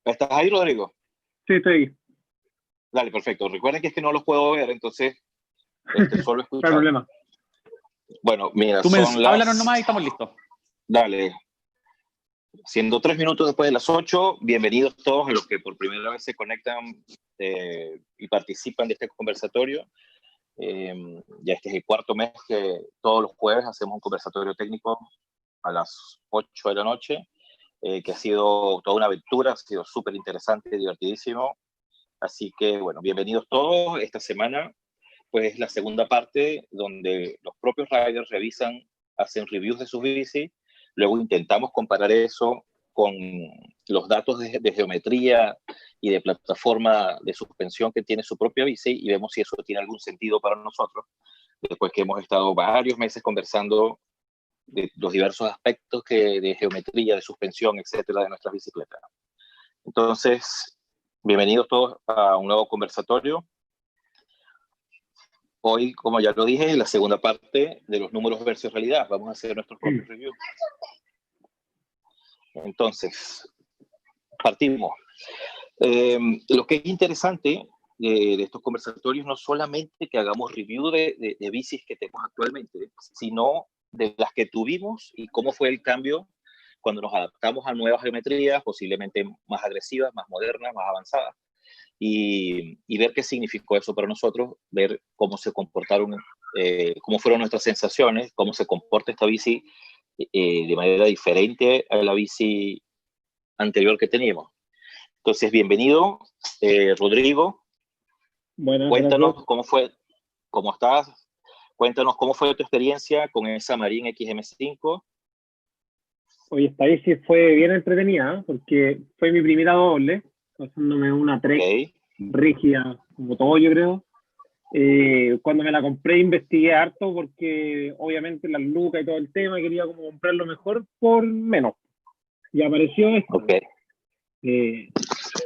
¿Estás ahí, Rodrigo? Sí, estoy ahí. Dale, perfecto. Recuerden que es que no los puedo ver, entonces solo No hay escuchar. problema. Bueno, mira, Háblanos nomás y estamos listos. Dale. Siendo 3 minutos después de las 8, bienvenidos todos a los que por primera vez se conectan y participan de este conversatorio. Ya este es el 4º mes que todos los jueves hacemos un conversatorio técnico a las 8 de la noche, que ha sido toda una aventura, ha sido súper interesante, divertidísimo. Así que, bueno, bienvenidos todos. Esta semana, pues, es la segunda parte donde los propios riders revisan, hacen reviews de sus bicis. Luego intentamos comparar eso con los datos de geometría y de plataforma de suspensión que tiene su propia bici y vemos si eso tiene algún sentido para nosotros, después que hemos estado varios meses conversando de los diversos aspectos de geometría, de suspensión, etcétera, de nuestras bicicletas. Entonces, bienvenidos todos a un nuevo conversatorio. Hoy, como ya lo dije, es la segunda parte de los números versus realidad. Vamos a hacer nuestros propios reviews. Entonces, partimos. Lo que es interesante de estos conversatorios no solamente que hagamos review de bicis que tenemos actualmente, sino de las que tuvimos y cómo fue el cambio cuando nos adaptamos a nuevas geometrías, posiblemente más agresivas, más modernas, más avanzadas, y ver qué significó eso para nosotros, ver cómo se comportaron, cómo fueron nuestras sensaciones, cómo se comporta esta bici de manera diferente a la bici anterior que teníamos. Entonces, bienvenido, Rodrigo. Buenas, cuéntanos gracias. cómo estás. Cuéntanos cómo fue tu experiencia con esa Marine XM5. Oye, esta bici fue bien entretenida, porque fue mi primera doble, pasándome una Trek rígida, como todo yo creo. Cuando me la compré investigué harto, porque obviamente las lucas y todo el tema, quería como comprarlo mejor por menos. Y apareció esto.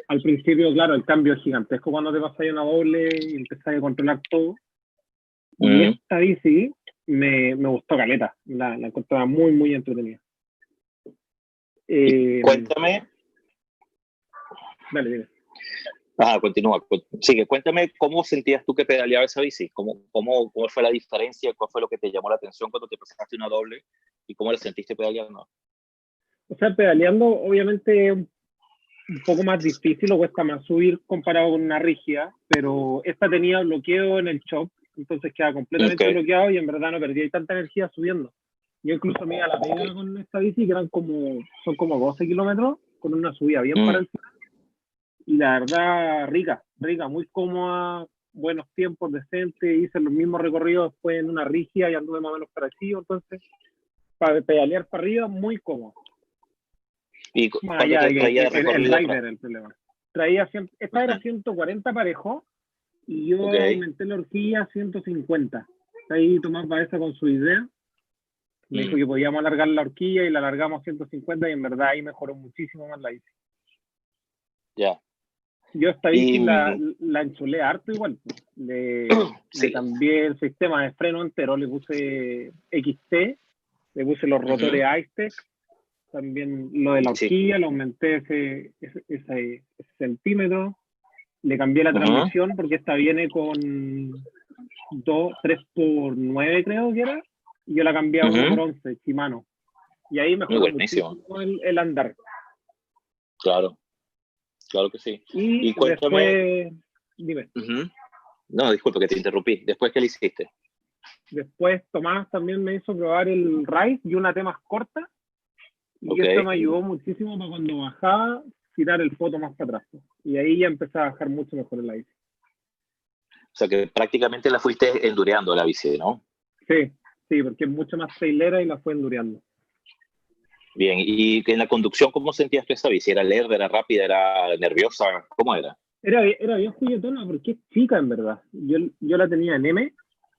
Al principio, claro, el cambio es gigantesco cuando te pasas a una doble y empezás a controlar todo. Y esta bici me gustó caleta, la encontraba muy, muy entretenida. Cuéntame. Dale, dime. Continúa. Sigue, cuéntame cómo sentías tú que pedaleaba esa bici, cómo fue la diferencia, cuál fue lo que te llamó la atención cuando te pasaste una doble y cómo la sentiste pedaleando. O sea, pedaleando obviamente un poco más difícil o cuesta más subir comparado con una rígida, pero esta tenía bloqueo en el shock, entonces queda completamente bloqueado y en verdad no perdí tanta energía subiendo. Yo incluso me iba a la pega con esta bici, que son como 12 kilómetros, con una subida bien para el final. Y la verdad, rica, muy cómoda, buenos tiempos, decentes, hice los mismos recorridos después en una rígida y anduve más o menos parecido, entonces para pedalear para arriba, muy cómodo. ¿Y cuánto traía de recorrido? El rider, el problema. Esta era 140 parejo, y yo aumenté la horquilla a 150. Ahí Tomás Baeza con su idea me dijo que podíamos alargar la horquilla y la alargamos a 150 y en verdad ahí mejoró muchísimo más la bici. Ya. Yo esta bici la enchulé harto igual. Le cambié el sistema de freno entero, le puse XT, le puse los rotores Aztec, también lo de la horquilla, le aumenté ese centímetro, le cambié la transmisión porque esta viene con 3x9 creo que era, y yo la cambié a 1x11, Shimano. Y ahí mejoró muchísimo el andar. Claro que sí. Y después, dime. No, disculpa que te interrumpí. ¿Después qué le hiciste? Después Tomás también me hizo probar el Rise y una T más corta. Y esto me ayudó muchísimo para cuando bajaba, tirar el foto más para atrás. Y ahí ya empecé a bajar mucho mejor en la bici. O sea que prácticamente la fuiste endureando la bici, ¿no? Sí, porque es mucho más trailera y la fue endureando. Bien, y en la conducción, ¿cómo sentías tú esa bici? ¿Era lerda, era rápida, era nerviosa? ¿Cómo era? Era bien juguetona porque es chica en verdad. Yo la tenía en M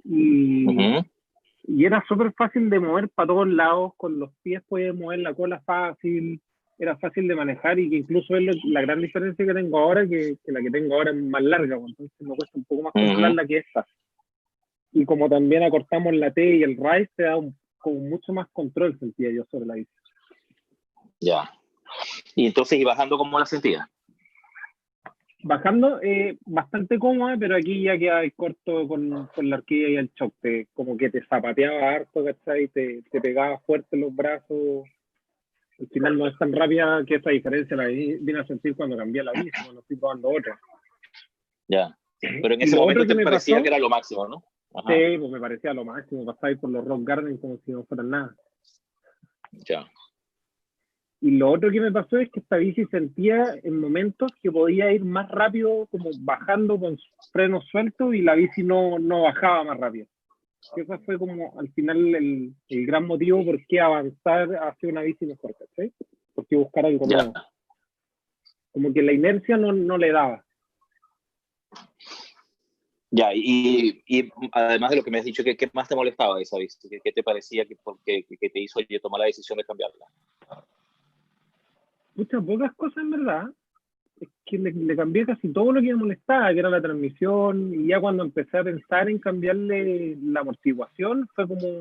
y era súper fácil de mover para todos lados. Con los pies puedes mover la cola fácil, era fácil de manejar y que incluso es la gran diferencia que tengo ahora, que la que tengo ahora es más larga, entonces me cuesta un poco más controlarla que esta. Y como también acortamos la T y el Rise, te da como mucho más control, sentía yo sobre la bici. Ya. Y entonces, ¿y bajando cómo la sentías? Bajando, bastante cómoda, pero aquí ya queda corto con la horquilla y el shock. Como que te zapateaba harto, ¿cachai? Te pegaba fuerte en los brazos. Al final no es tan rápida que esa diferencia la vine a sentir cuando cambié la bici, cuando estoy probando otra. Ya. Pero en Y ese lo momento otro que te me parecía pasó, que era lo máximo, ¿no? Ajá. sí, pues me parecía lo máximo, pasaba por los rock garden como si no fueran nada. Ya. Y lo otro que me pasó es que esta bici sentía en momentos que podía ir más rápido, como bajando con frenos sueltos, y la bici no bajaba más rápido. Que ese fue como al final el gran motivo por qué avanzar hacia una bici mejor, ¿sí? Por qué buscar algo nuevo. Como que la inercia no le daba. Ya, y además de lo que me has dicho, ¿qué más te molestaba de esa bici? ¿Qué te parecía que te hizo tomar la decisión de cambiarla? Muchas pocas cosas, en verdad. Es que le cambié casi todo lo que me molestaba, que era la transmisión, y ya cuando empecé a pensar en cambiarle la amortiguación, fue como,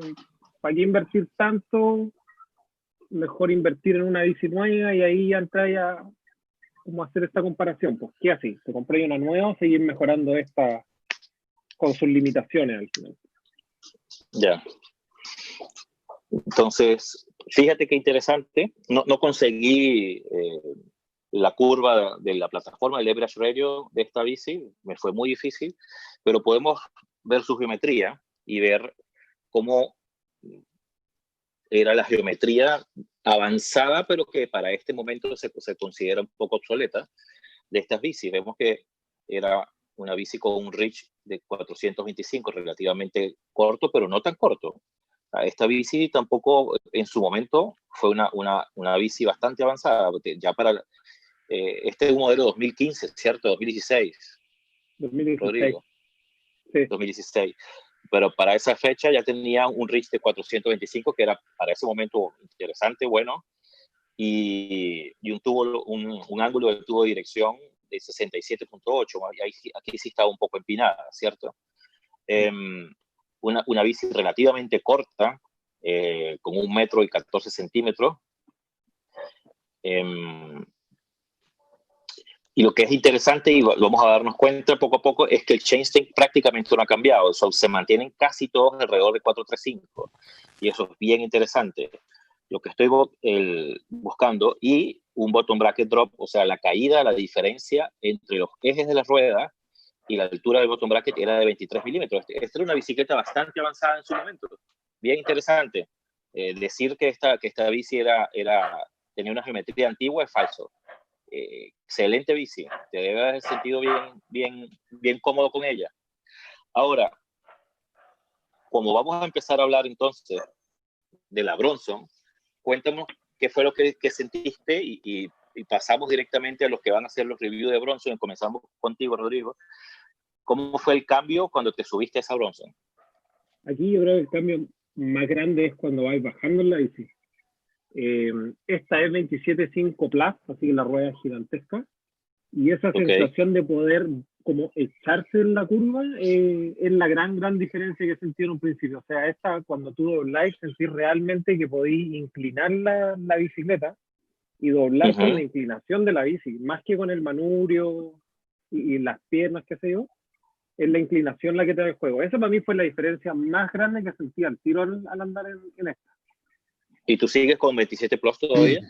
¿para qué invertir tanto? Mejor invertir en una bici nueva, y ahí ya entré a como hacer esta comparación. Pues, ¿qué así? ¿Te compré una nueva o seguir mejorando esta con sus limitaciones al final? Ya. Entonces, fíjate qué interesante. No conseguí la curva de la plataforma del Average Radio de esta bici, me fue muy difícil, pero podemos ver su geometría y ver cómo era la geometría avanzada, pero que para este momento se considera un poco obsoleta de estas bicis. Vemos que era una bici con un reach de 425, relativamente corto, pero no tan corto. Esta bici tampoco en su momento fue una bici bastante avanzada, ya para este es un modelo 2015, ¿cierto? 2016. 2016. Rodrigo. Sí. 2016. Pero para esa fecha ya tenía un reach de 425, que era para ese momento interesante, bueno, y un ángulo de tubo de dirección de 67.8. Aquí sí estaba un poco empinada, ¿cierto? Una bici relativamente corta, con 1,14 m. Y lo que es interesante, y vamos a darnos cuenta poco a poco, es que el chainstay prácticamente no ha cambiado. Se mantienen casi todos alrededor de 435. Y eso es bien interesante. Lo que estoy buscando, y un bottom bracket drop, o sea, la caída, la diferencia entre los ejes de la rueda y la altura del bottom bracket era de 23 milímetros. Esta era una bicicleta bastante avanzada en su momento. Bien interesante. Decir que esta bici tenía una geometría antigua es falso. Excelente bici, te debe haber sentido bien cómodo con ella. Ahora, como vamos a empezar a hablar entonces de la Bronson, cuéntanos qué fue lo que sentiste y pasamos directamente a los que van a hacer los reviews de Bronson. Comenzamos contigo, Rodrigo. ¿Cómo fue el cambio cuando te subiste a esa Bronson? Aquí yo creo que el cambio más grande es cuando vais bajando en la bici. Esta es 27.5 Plus, así que la rueda es gigantesca, y esa sensación de poder como echarse en la curva es la gran diferencia que sentí en un principio. O sea, esta, cuando tú dobláis, sentís realmente que podéis inclinar la bicicleta y doblar con la inclinación de la bici, más que con el manubrio y las piernas, qué sé yo, es la inclinación la que te da el juego. Esa para mí fue la diferencia más grande que sentí al tiro al andar en esta. ¿Y tú sigues con 27 Plus todavía?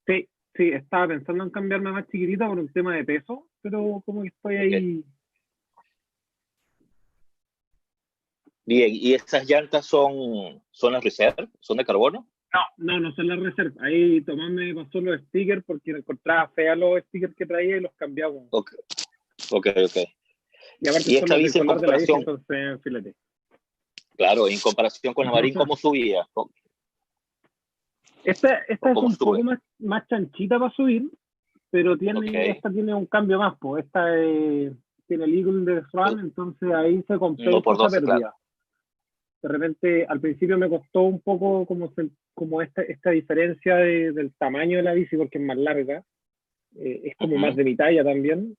Sí, estaba pensando en cambiarme más chiquitita por un tema de peso, pero como que estoy ahí. Bien, ¿y esas llantas son las Reserve? ¿Son de carbono? No son las Reserve. Ahí Tomás me pasó los stickers porque encontraba fea los stickers que traía y los cambiamos. Ok. Y aparte esta bici en comparación, entonces filete. Claro, en comparación con la Marín, ¿cómo subía? Esta es un poco más chanchita para subir, pero esta tiene un cambio más, pues. Esta tiene el Eagle de Swan, entonces ahí se compensa esa pérdida. Claro. De repente, al principio me costó un poco como esta diferencia del tamaño de la bici, porque es más larga, es como más de mi talla también.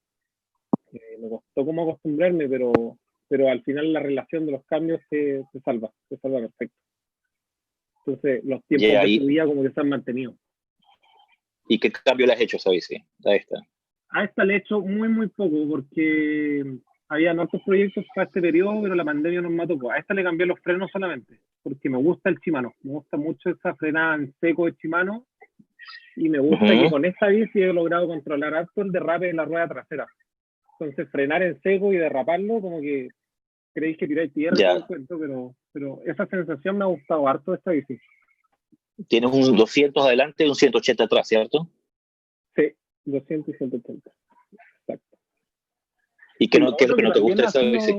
Me costó como acostumbrarme, pero al final la relación de los cambios se salva perfecto. Entonces, los tiempos de subida como que se han mantenido. ¿Y qué cambio le has hecho a esa bici? A esta. A esta le he hecho muy poco porque había otros proyectos para este periodo, pero la pandemia nos mató. A esta le cambié los frenos solamente, porque me gusta el Shimano. Me gusta mucho esa frenada en seco de Shimano y me gusta que con esta bici he logrado controlar harto el derrape de la rueda trasera. Entonces, frenar en seco y derraparlo, como que creéis que tiráis tierra y todo el cuento, pero esa sensación me ha gustado harto de esta bici. Tienes un 200 adelante y un 180 atrás, ¿cierto? Sí, 200 y 180. Exacto. ¿Y qué es lo que no te gusta de esa bici?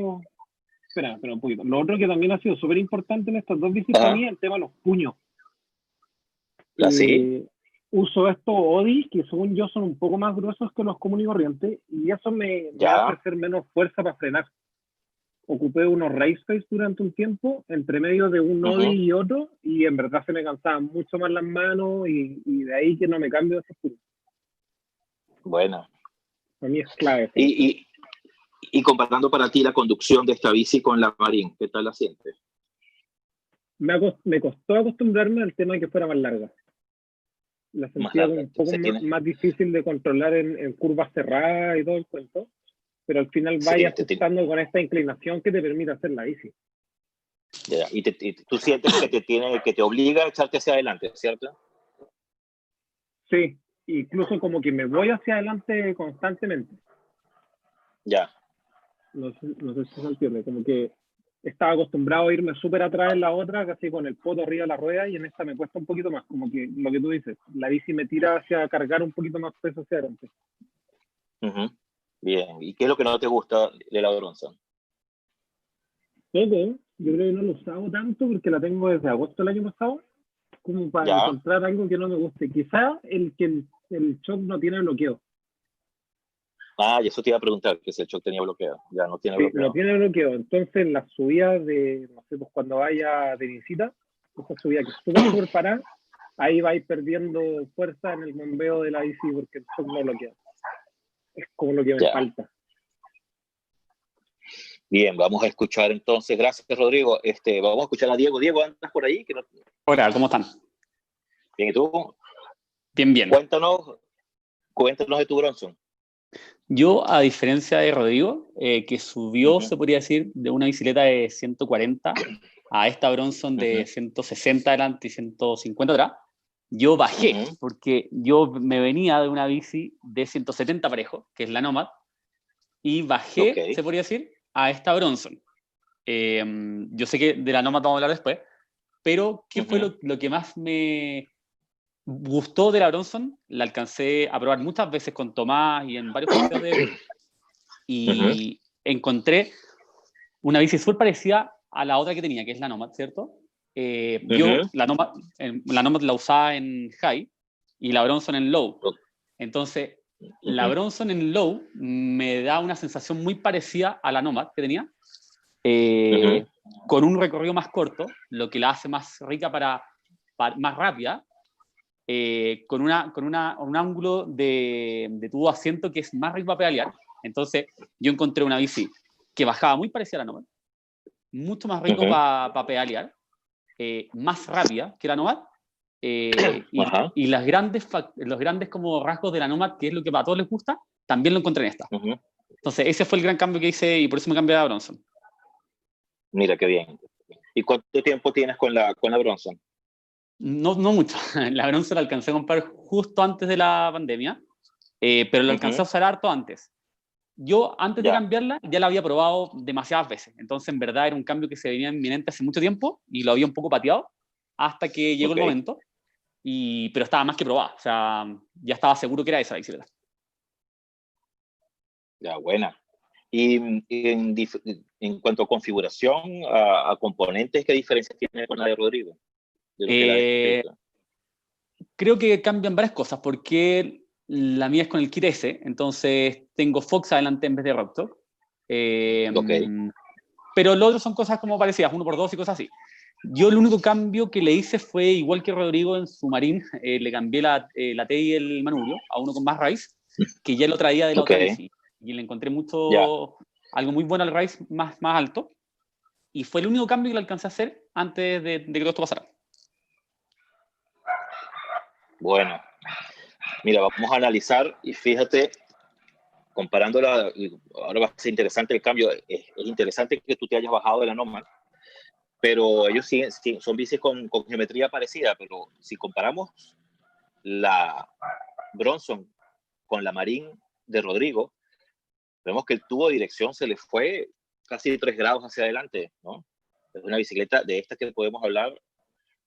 Espera un poquito. Lo otro que también ha sido súper importante en estas dos bicis para mí es el tema de los puños. ¿Así? Uso estos Odis, que según yo son un poco más gruesos que los comunes y corrientes, y eso me hace hacer menos fuerza para frenar. Ocupé unos Raceface durante un tiempo, entre medio de un Odi y otro, y en verdad se me cansaban mucho más las manos, y de ahí que no me cambio de esos puños. Bueno. Para mí es clave. Y comparando para ti la conducción de esta bici con la Marine, ¿qué tal la sientes? Me costó acostumbrarme al tema de que fuera más larga. La sentía como un poco más difícil de controlar en curvas cerradas y todo el cuento, pero al final vaya ajustando con esta inclinación que te permite hacer la bici. Y tú sientes que te obliga a echarte hacia adelante, ¿cierto? Sí, incluso como que me voy hacia adelante constantemente. Ya. No sé si se entiende, como que estaba acostumbrado a irme súper atrás en la otra, casi con el poto arriba de la rueda, y en esta me cuesta un poquito más, como que lo que tú dices, la bici me tira hacia cargar un poquito más peso hacia adelante. Bien, ¿y qué es lo que no te gusta de la Bronson? Yo creo que no lo usaba tanto porque la tengo desde agosto del año pasado, como para encontrar algo que no me guste. Quizá el shock no tiene bloqueo. Y eso te iba a preguntar, que si el shock tenía bloqueo. Ya no tiene bloqueo. No tiene bloqueo. Entonces, las subidas de, no sé, pues cuando vaya de visita, esa subida que es súper parada, ahí vais perdiendo fuerza en el bombeo de la bici porque el shock no bloquea. Es como lo que me falta. Bien, vamos a escuchar entonces. Gracias, Rodrigo. Vamos a escuchar a Diego. Diego, ¿andas por ahí? Hola, ¿cómo están? Bien, ¿y tú? Bien. Cuéntanos de tu Bronson. Yo, a diferencia de Rodrigo, que subió, se podría decir, de una bicicleta de 140 a esta Bronson de 160 adelante y 150 atrás, yo bajé, porque yo me venía de una bici de 170 parejo, que es la Nomad, y bajé, se podría decir, a esta Bronson. Yo sé que de la Nomad vamos a hablar después, pero ¿qué fue lo que más me gustó de la Bronson? La alcancé a probar muchas veces con Tomás y en varios paseos de y encontré una bici súper parecida a la otra que tenía, que es la Nomad, ¿cierto? Yo la Nomad la usaba en high y la Bronson en low. Entonces, la Bronson en low me da una sensación muy parecida a la Nomad que tenía, con un recorrido más corto, lo que la hace más rica más rápida, con un ángulo de tubo asiento que es más rico para pedalear. Entonces, yo encontré una bici que bajaba muy parecida a la Nomad, mucho más rico para pedalear, más rápida que la Nomad, y los grandes como rasgos de la Nomad, que es lo que a todos les gusta, también lo encontré en esta. Entonces, ese fue el gran cambio que hice y por eso me cambié a la Bronson. Mira, qué bien. ¿Y cuánto tiempo tienes con la Bronson? No mucho. La Bronson la alcancé a comprar justo antes de la pandemia, pero la alcancé a usar harto antes. Yo, antes de cambiarla, ya la había probado demasiadas veces. Entonces, en verdad, era un cambio que se venía inminente hace mucho tiempo y lo había un poco pateado hasta que llegó el momento. Pero estaba más que probada. O sea, ya estaba seguro que era esa bicicleta. Ya, buena. Y en cuanto a configuración, a componentes, ¿qué diferencia tiene con la de Rodrigo? Creo que cambian varias cosas, porque la mía es con el kit S, entonces tengo Fox adelante en vez de Rockstock. Pero lo otro son cosas como parecidas, 1x2 y cosas así. Yo el único cambio que le hice fue, igual que Rodrigo en su Marín, le cambié la T y el manubrio a uno con más raíz, que ya lo traía de la otra bici. Y le encontré algo muy bueno al raíz más alto. Y fue el único cambio que le alcancé a hacer antes de que todo esto pasara. Bueno, mira, vamos a analizar y fíjate comparándola, ahora va a ser interesante el cambio, es interesante que tú te hayas bajado de la Nomad, pero ellos son bicis con geometría parecida, pero si comparamos la Bronson con la Marine de Rodrigo, vemos que el tubo de dirección se le fue casi 3 grados hacia adelante, ¿no? Es una bicicleta de esta que podemos hablar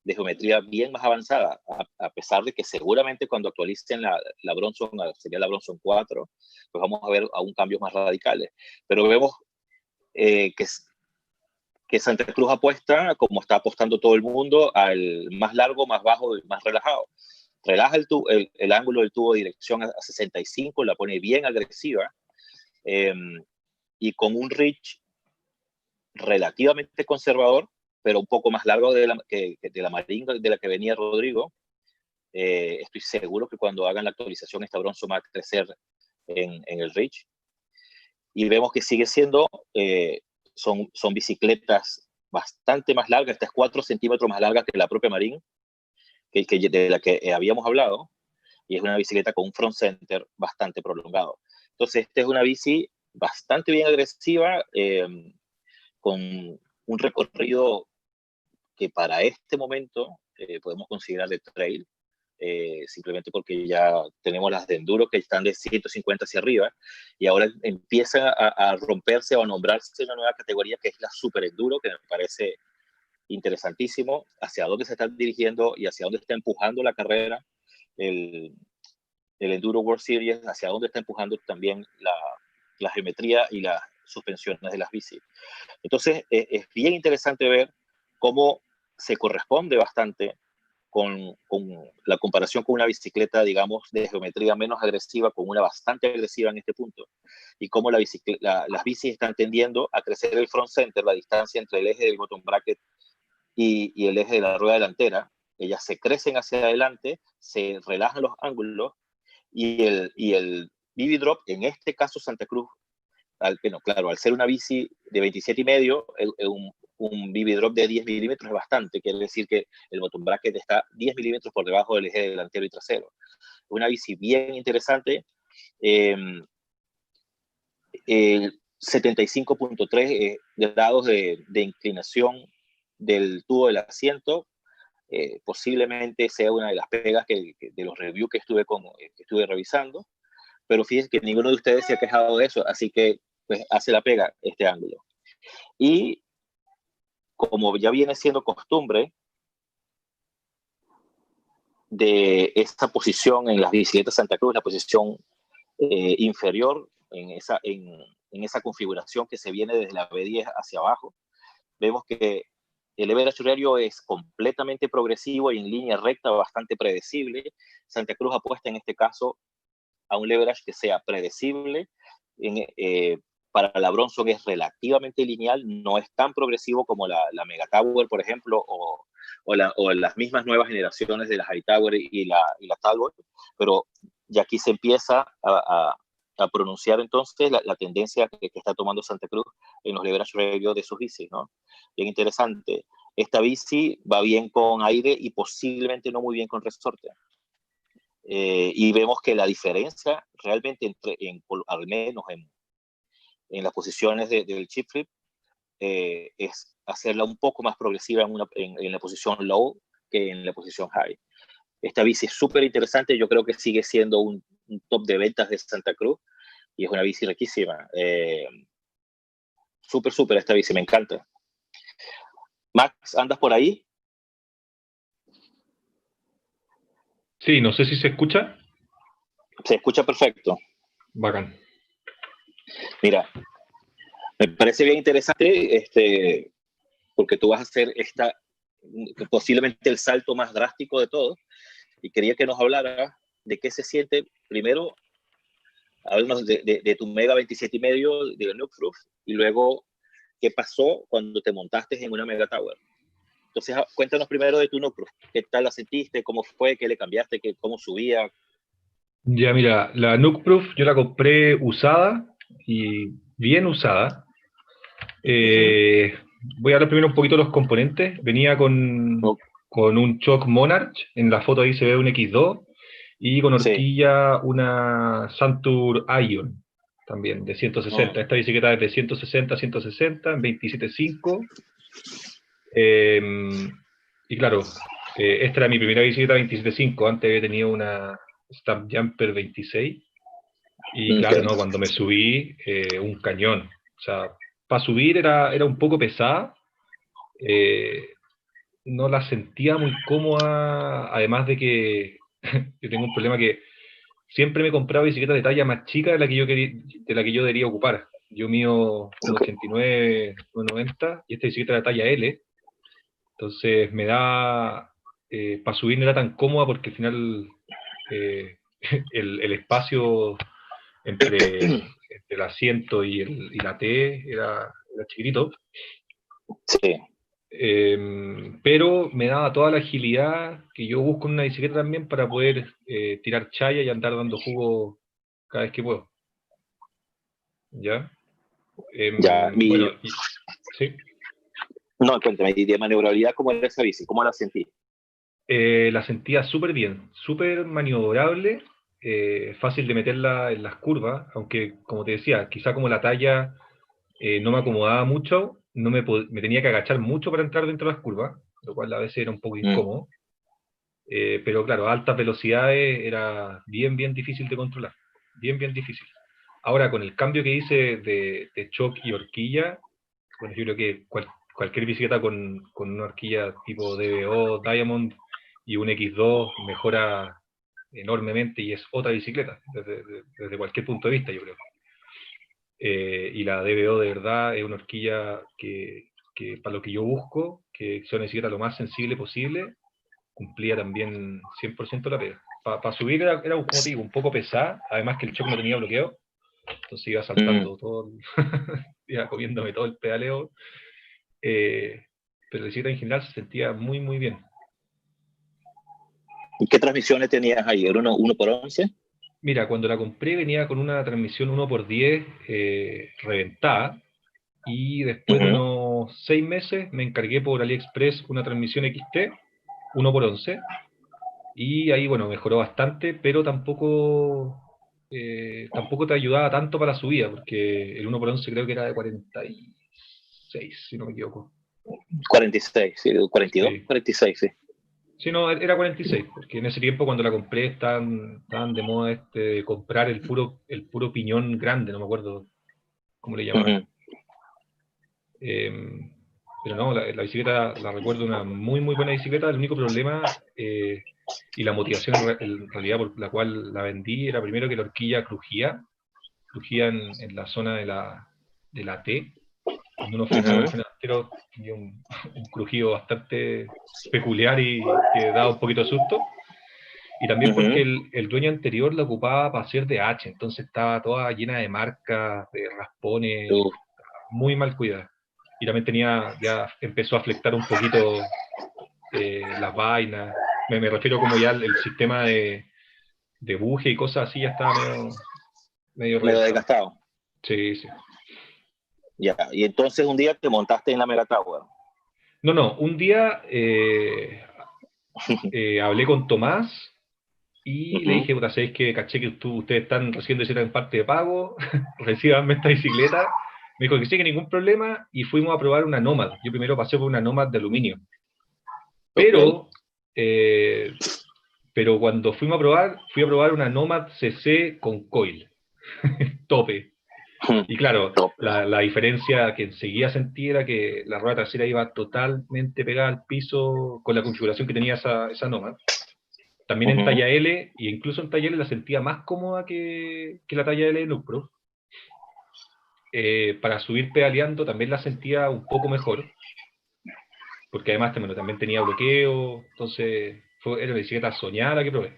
de geometría bien más avanzada, a pesar de que seguramente cuando actualicen la Bronson, sería la Bronson 4, pues vamos a ver aún cambios más radicales. Pero vemos que Santa Cruz apuesta, como está apostando todo el mundo, al más largo, más bajo y más relajado. Relaja el ángulo del tubo de dirección a 65, la pone bien agresiva, y con un reach relativamente conservador, pero un poco más largo de la Marine de la que venía Rodrigo. Estoy seguro que cuando hagan la actualización esta Bronson va a crecer en el reach. Y vemos que sigue siendo, son bicicletas bastante más largas, esta es 4 centímetros más larga que la propia Marine, de la que habíamos hablado, y es una bicicleta con un front center bastante prolongado. Entonces, esta es una bici bastante bien agresiva, con un recorrido que para este momento podemos considerar de trail, simplemente porque ya tenemos las de enduro que están de 150 hacia arriba, y ahora empieza a romperse o a nombrarse una nueva categoría que es la super enduro, que me parece interesantísimo, hacia dónde se está dirigiendo y hacia dónde está empujando la carrera, el Enduro World Series, hacia dónde está empujando también la geometría y las suspensiones de las bicis. Entonces, es bien interesante ver cómo se corresponde bastante con la comparación con una bicicleta, digamos, de geometría menos agresiva, con una bastante agresiva en este punto, y cómo las bicis están tendiendo a crecer el front center, la distancia entre el eje del bottom bracket y el eje de la rueda delantera. Ellas se crecen hacia adelante, se relajan los ángulos, y el BB Drop, en este caso Santa Cruz, claro, al ser una bici de 27,5, un BB Drop de 10 milímetros es bastante, quiere decir que el bottom bracket está 10 milímetros por debajo del eje delantero y trasero. Una bici bien interesante, 75.3 grados de inclinación del tubo del asiento, posiblemente sea una de las pegas de los reviews que estuve revisando, pero fíjense que ninguno de ustedes se ha quejado de eso, así que pues hace la pega este ángulo. Y como ya viene siendo costumbre de esta posición en las bicicletas Santa Cruz, la posición inferior en esa configuración que se viene desde la B10 hacia abajo, vemos que el leverage horario es completamente progresivo y en línea recta, bastante predecible. Santa Cruz apuesta en este caso a un leverage que sea predecible. Para la Bronson es relativamente lineal, no es tan progresivo como la Mega Tower, por ejemplo, o las mismas nuevas generaciones de la Hightower y la Talbot, pero ya aquí se empieza a pronunciar entonces la tendencia que está tomando Santa Cruz en los leverage radio de sus bicis, ¿no? Bien interesante. Esta bici va bien con aire y posiblemente no muy bien con resorte. Y vemos que la diferencia realmente al menos en las posiciones del chip flip, es hacerla un poco más progresiva en la posición low que en la posición high. Esta bici es súper interesante, yo creo que sigue siendo un top de ventas de Santa Cruz, y es una bici riquísima. Súper esta bici, me encanta. Max, ¿andas por ahí? Sí, no sé si se escucha. Se escucha perfecto. Bacán. Mira, me parece bien interesante, porque tú vas a hacer posiblemente el salto más drástico de todos, y quería que nos hablara de qué se siente, primero, háblanos de tu Mega 27,5 de Nuke Proof, y luego qué pasó cuando te montaste en una Mega Tower. Entonces, cuéntanos primero de tu Nuke Proof. ¿Qué tal la sentiste? ¿Cómo fue? ¿Qué le cambiaste? ¿Cómo subía? Ya, mira, la Nuke Proof yo la compré usada y bien usada. Voy a hablar primero un poquito de los componentes. Venía con un shock Monarch, en la foto ahí se ve un X2, y con horquilla una Santur Ion. también, de 160. Esta bicicleta es de 160 a 160, en 27.5. Y claro, esta era mi primera bicicleta 27.5, antes había tenido una Stab Jumper 26. Y claro, no, cuando me subí, un cañón. O sea, para subir era un poco pesada. No la sentía muy cómoda, además de que yo tengo un problema que siempre me he comprado bicicletas de talla más chica de la que yo debería ocupar. Yo mío 1,89, 1,90 y esta bicicleta es de talla L. Entonces me da, para subir no era tan cómoda porque al final el espacio entre el asiento y la T era chiquitito. Sí. Pero me daba toda la agilidad que yo busco en una bicicleta también para poder tirar chaya y andar dando jugo cada vez que puedo. ¿Ya? Ya, bueno, sí. No, cuéntame, ¿y de maniobrabilidad cómo era esa bici? ¿Cómo la sentí? La sentía súper bien, súper maniobrable, fácil de meterla en las curvas, aunque, como te decía, quizá como la talla no me acomodaba mucho, no me tenía que agachar mucho para entrar dentro de las curvas, lo cual a veces era un poco incómodo. Pero claro, a altas velocidades era bien, bien difícil de controlar. Bien, bien difícil. Ahora, con el cambio que hice de shock y horquilla, bueno, yo creo que cualquier bicicleta con una horquilla tipo DBO, Diamond y un X2 mejora enormemente y es otra bicicleta, desde cualquier punto de vista, yo creo. Y la DBO de verdad es una horquilla que para lo que yo busco, que sea una bicicleta lo más sensible posible, cumplía también 100% la pega. Para subir era, como te digo, un poco pesada, además que el shock no tenía bloqueo, entonces iba saltando todo, iba comiéndome todo el pedaleo, pero la bicicleta en general se sentía muy, muy bien. ¿Y qué transmisiones tenías ahí? ¿Era 1x11? Mira, cuando la compré venía con una transmisión 1x10 reventada, y después de unos 6 meses me encargué por AliExpress una transmisión XT 1x11, y ahí, bueno, mejoró bastante, pero tampoco te ayudaba tanto para la subida, porque el 1x11 creo que era de 46, si no me equivoco. 46, sí, 42, Sí. 46, sí. Sí, no, era 46, porque en ese tiempo cuando la compré estaban de moda comprar el puro piñón grande, no me acuerdo cómo le llamaban. Pero no, la bicicleta la recuerdo una muy, muy buena bicicleta. El único problema y la motivación en realidad por la cual la vendí era primero que la horquilla crujía en la zona de la T. Cuando uno frenaba el freno delantero tenía un crujido bastante peculiar y que daba un poquito de susto. Y también porque el dueño anterior la ocupaba para hacer de H, entonces estaba toda llena de marcas, de raspones, muy mal cuidada. Y también ya empezó a flectar un poquito las vainas. Me refiero como ya el sistema de buje y cosas así ya estaba medio desgastado. Sí, sí. Ya, y entonces un día te montaste en la Mega Tower. No, un día hablé con Tomás y le dije, puta, ¿sabéis que caché que ustedes están recibiendo bicicleta en parte de pago? Recíbanme esta bicicleta. Me dijo que sí, que ningún problema, y fuimos a probar una Nomad. Yo primero pasé por una Nomad de aluminio. Pero cuando fui a probar una Nomad CC con coil, tope. Y claro, la diferencia que enseguida sentí era que la rueda trasera iba totalmente pegada al piso con la configuración que tenía esa Nomad. También en talla L, e incluso en talla L la sentía más cómoda que la talla L de Nuke Pro. Para subir pedaleando también la sentía un poco mejor, porque además también tenía bloqueo, entonces era una bicicleta soñada que probé.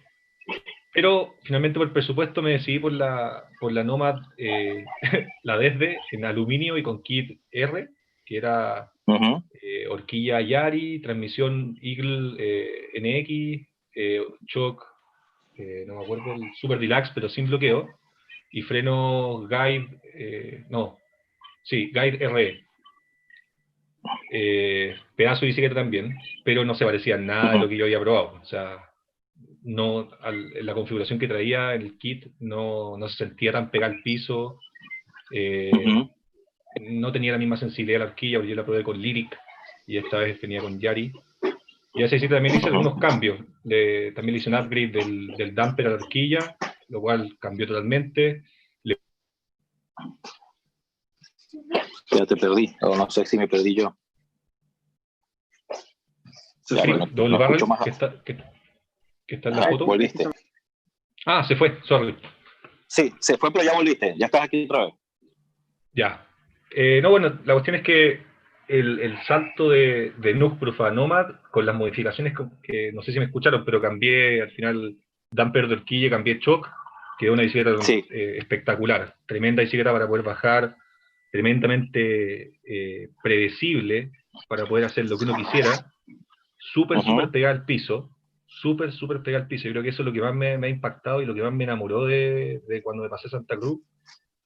Pero finalmente por presupuesto me decidí por la Nomad, la Desde, en aluminio y con kit R, que era horquilla Yari, transmisión Eagle NX, shock, no me acuerdo, el Super Deluxe, pero sin bloqueo, y freno Guide, Guide RE. Pedazo de bicicleta también, pero no se parecía nada de lo que yo había probado. O sea, la configuración que traía el kit no se sentía tan pegada al piso, No tenía la misma sensibilidad de la horquilla, porque yo la probé con Lyric, y esta vez venía con Yari. Y a ese sí también hice algunos cambios. También le hice un upgrade del damper a la horquilla, lo cual cambió totalmente. Ya te perdí, o no sé si me perdí yo. Ya, sí, bueno, Double Barrel, que está en la foto. Volviste. Ah, se fue, sorry. Sí, se fue, pero ya volviste. Ya estás aquí otra vez. Ya. No, bueno, la cuestión es que el salto de Nukproof a Nomad, con las modificaciones que no sé si me escucharon, pero cambié al final damper de horquilla, cambié shock, quedó una bicicleta espectacular. Tremenda bicicleta para poder bajar, tremendamente predecible para poder hacer lo que uno quisiera. Súper pegada al piso. Súper pegada al piso. Yo creo que eso es lo que más me ha impactado y lo que más me enamoró de cuando me pasé a Santa Cruz.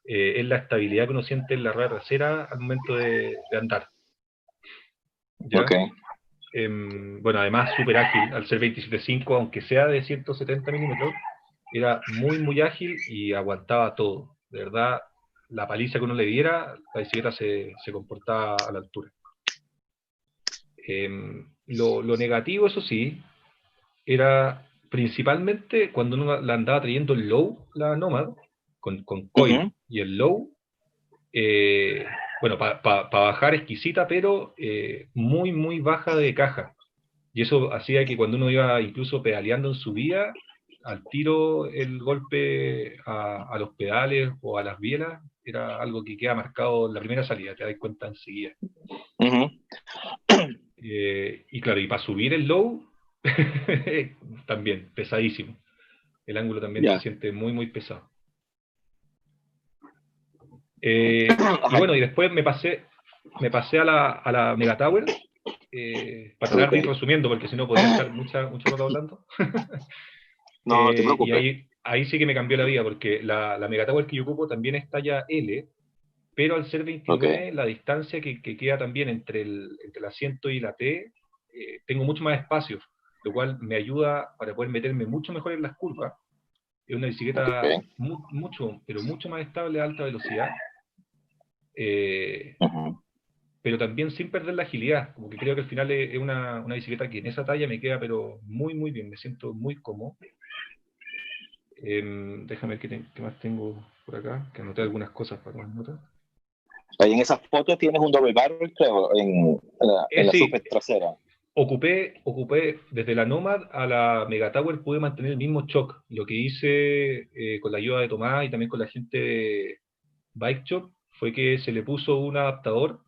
Es la estabilidad que uno siente en la rueda trasera al momento de andar. ¿Ya? Bueno, además súper ágil, al ser 27.5, aunque sea de 170 milímetros, era muy ágil y aguantaba todo. De verdad, la paliza que uno le diera, la bicicleta se comportaba a la altura. Lo negativo, eso sí, era principalmente cuando uno la andaba trayendo el low, la Nomad, con coil y el low, bueno, para bajar exquisita, pero muy baja de caja. Y eso hacía que cuando uno iba incluso pedaleando en subida, al tiro el golpe a los pedales o a las bielas era algo que queda marcado en la primera salida, te das cuenta enseguida. Y claro, y para subir el low, también, pesadísimo. El ángulo también se siente muy pesado. Y bueno, y después me pasé a la Mega Tower, para tratar de ir resumiendo, porque si no podría estar mucho rato hablando. No te preocupes. Y ahí sí que me cambió la vida, porque la Mega Tower que yo ocupo también es talla L, pero al ser 29, la distancia que queda también entre el asiento y la T, tengo mucho más espacio, lo cual me ayuda para poder meterme mucho mejor en las curvas. Es una bicicleta mucho más estable a alta velocidad, pero también sin perder la agilidad. Como que creo que al final es una bicicleta que en esa talla me queda pero muy bien, me siento muy cómodo. Déjame ver qué más tengo por acá, que anoté algunas cosas para tomar nota. Ahí en esas fotos tienes un double barrel, creo, en la super trasera. Ocupé desde la Nomad a la Mega Tower, pude mantener el mismo shock. Lo que hice con la ayuda de Tomás y también con la gente de Bike Shop fue que se le puso un adaptador,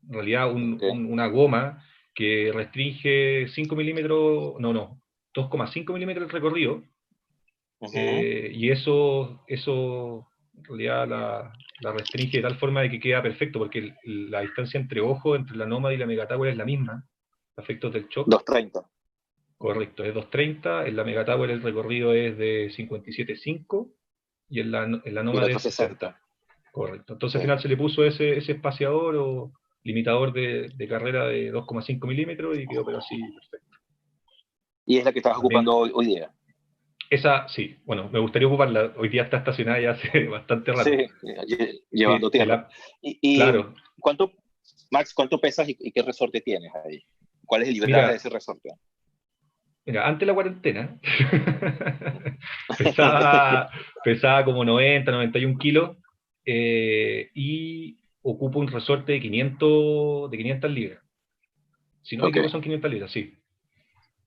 en realidad una goma que restringe 5 milímetros, 2,5 milímetros el recorrido. Y eso en realidad la restringe de tal forma de que queda perfecto, porque la distancia entre la Nomad y la Mega Tower es la misma, a efectos del shock. 230. Correcto, es 230, en la Mega Tower el recorrido es de 57.5 y en la Nomad es 60. Correcto, entonces al final se le puso ese espaciador o limitador de carrera de 2,5 milímetros y quedó pero así perfecto. ¿Y es la que estabas ocupando hoy día? Esa, sí, bueno, me gustaría ocuparla. Hoy día está estacionada ya hace bastante rato. Sí, llevando tiempo. Claro. Max, ¿cuánto pesas y qué resorte tienes ahí? ¿Cuál es el libraje de ese resorte? Mira, antes de la cuarentena, pesaba como 91 kilos, y ocupo un resorte de 500 libras. Si no me equivoco son 500 libras, sí.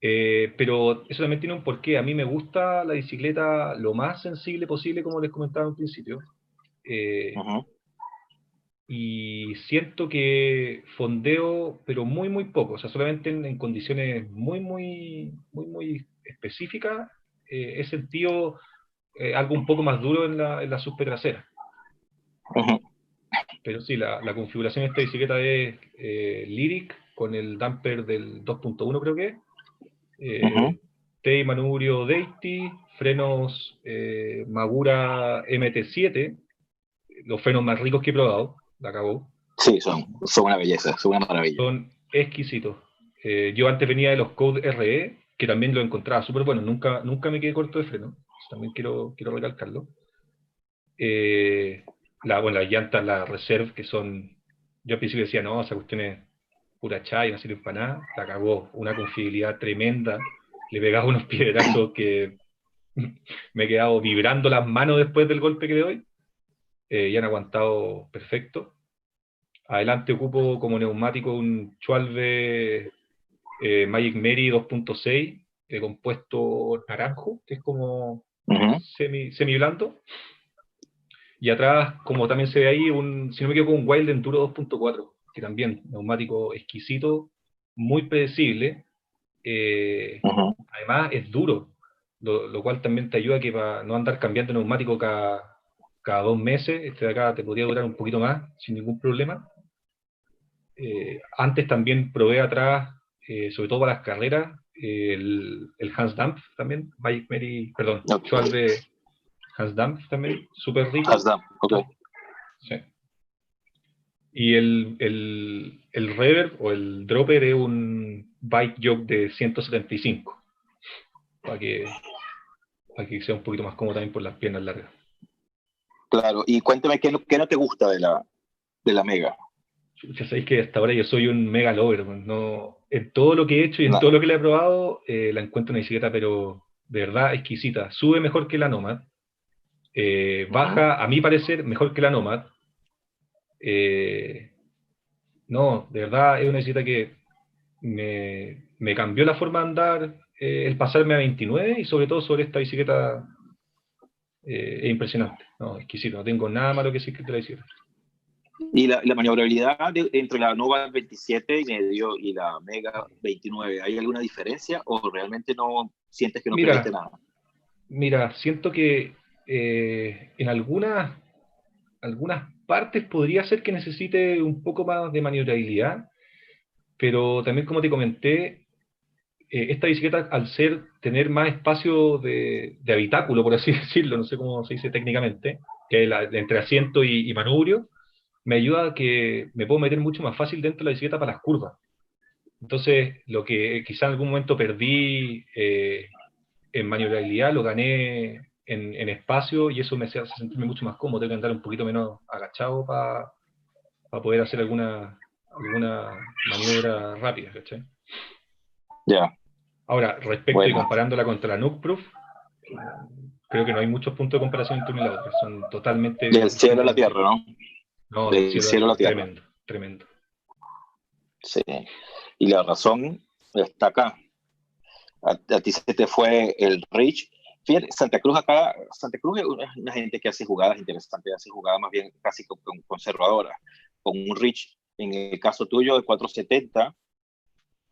Pero eso también tiene un porqué. A mí me gusta la bicicleta lo más sensible posible, como les comentaba al principio. Y siento que fondeo, pero muy poco. O sea, solamente en condiciones muy específicas he sentido algo un poco más duro en la suspe trasera. Pero sí, la configuración de esta bicicleta es Lyric con el damper del 2.1, creo que es. Tei Manubrio Deity, frenos Magura MT7, los frenos más ricos que he probado, la acabó. Sí, son una belleza, son una maravilla. Son exquisitos. Yo antes venía de los Code RE, que también lo encontraba súper bueno, nunca me quedé corto de freno, también quiero recalcarlo. las llantas, la Reserve, que son, yo al principio decía, no, esa cuestión es pura chai, no sirve para nada, la cagó, una confiabilidad tremenda, le pegaba unos piedrazos que me he quedado vibrando las manos después del golpe que le doy, y han aguantado perfecto. Adelante ocupo como neumático un Schwalbe Magic Mary 2.6 de compuesto naranjo, que es como semi blando. Y atrás, como también se ve ahí, si no me equivoco, un Wild Enduro 2.4, que también neumático exquisito, muy predecible. Además es duro, lo cual también te ayuda que para no andar cambiando neumático cada 2 meses, este de acá te podría durar un poquito más sin ningún problema. Antes también probé atrás, sobre todo para las carreras, el Hans Dampf también, Magic Mary, perdón, Schwalbe Hans Dampf también, súper rico. Hans Dampf, ok. Sí. Y el reverb o el dropper es un bike yoke de 175, para que sea un poquito más cómodo también por las piernas largas. Claro, y cuéntame, ¿qué no te gusta de la Mega? Ya sabéis que hasta ahora yo soy un mega lover, no, en todo lo que he hecho y en todo lo que le he probado, la encuentro una bicicleta, pero de verdad exquisita. Sube mejor que la Nomad, baja, a mi parecer, mejor que la Nomad. No, de verdad es una bicicleta que me cambió la forma de andar, el pasarme a 29 y sobre todo sobre esta bicicleta es impresionante, no, exquisito, no tengo nada malo que decir de la bicicleta. Y la maniobrabilidad entre la Nova 27 y medio y la Mega 29, ¿hay alguna diferencia o realmente no sientes que no perdiste nada? Mira, siento que en algunas partes podría ser que necesite un poco más de maniobrabilidad, pero también como te comenté, esta bicicleta al tener más espacio de habitáculo, por así decirlo, no sé cómo se dice técnicamente, que es entre asiento y manubrio, me ayuda a que me puedo meter mucho más fácil dentro de la bicicleta para las curvas. Entonces, lo que quizá en algún momento perdí en maniobrabilidad, lo gané en espacio y eso me hace sentirme mucho más cómodo. Tengo que andar un poquito menos agachado para poder hacer alguna maniobra rápida, ¿cachai? Ya. Ahora, respecto y comparándola contra la Nukeproof, creo que no hay muchos puntos de comparación entre una y la otra. Son totalmente... Del cielo a la tierra, ¿no? No, del cielo a la tierra. Tremendo, tremendo. Sí. Y la razón está acá. A ti se te fue el Rich. Fíjate, Santa Cruz es una gente que hace jugadas interesantes, hace jugadas más bien casi conservadoras. Con un Rich, en el caso tuyo, de 470,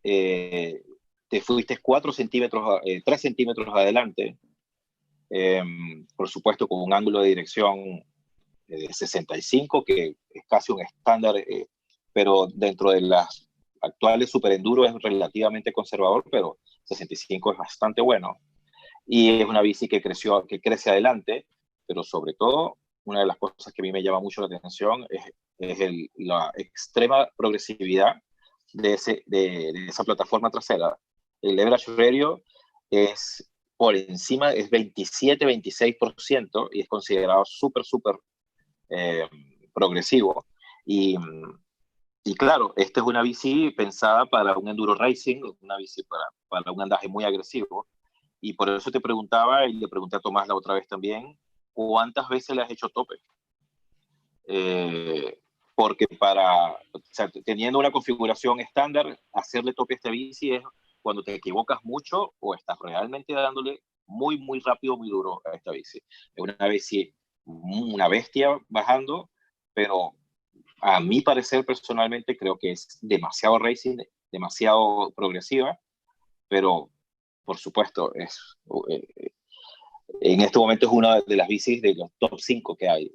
te fuiste 3 centímetros adelante, por supuesto con un ángulo de dirección de 65, que es casi un estándar, pero dentro de las actuales Super Enduro es relativamente conservador, pero 65 es bastante bueno. Y es una bici que crece adelante, pero sobre todo, una de las cosas que a mí me llama mucho la atención es la extrema progresividad de esa plataforma trasera. El leverage radio es por encima, es 27-26% y es considerado súper progresivo. Y claro, esta es una bici pensada para un enduro racing, una bici para un andaje muy agresivo. Y por eso te preguntaba, y le pregunté a Tomás la otra vez también, ¿cuántas veces le has hecho tope? Porque o sea, teniendo una configuración estándar, hacerle tope a esta bici es cuando te equivocas mucho o estás realmente dándole muy rápido, muy duro a esta bici. Es una bici, una bestia bajando, pero a mi parecer personalmente creo que es demasiado racing, demasiado progresiva, pero por supuesto en este momento es una de las bicis de los top 5 que hay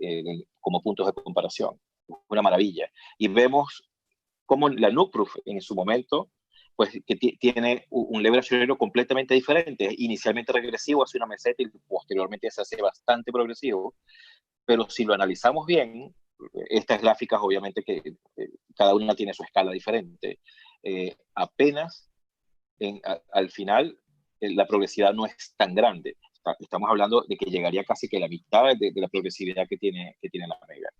como puntos de comparación. Una maravilla. Y vemos cómo la Nukeproof en su momento, pues que tiene un leverage aéreo completamente diferente. Inicialmente regresivo hacia una meseta y posteriormente se hace bastante progresivo. Pero si lo analizamos bien, estas gráficas obviamente que cada una tiene su escala diferente. Apenas al final la progresividad no es tan grande. Estamos hablando de que llegaría casi que la mitad de la progresividad que tiene la Mega.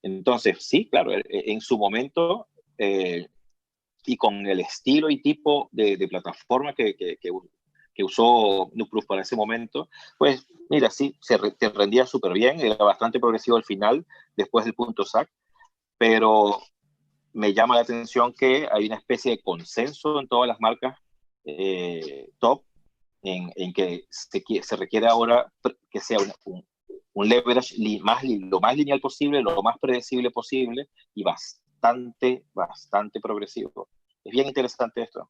Entonces, sí, claro, en su momento, y con el estilo y tipo de plataforma que usó Nucleus para ese momento, pues mira, sí, te rendía súper bien, era bastante progresivo al final, después del punto SAC, pero me llama la atención que hay una especie de consenso en todas las marcas top en que se requiere ahora que sea un leverage lo más lineal posible, lo más predecible posible y bastante progresivo. Es bien interesante esto.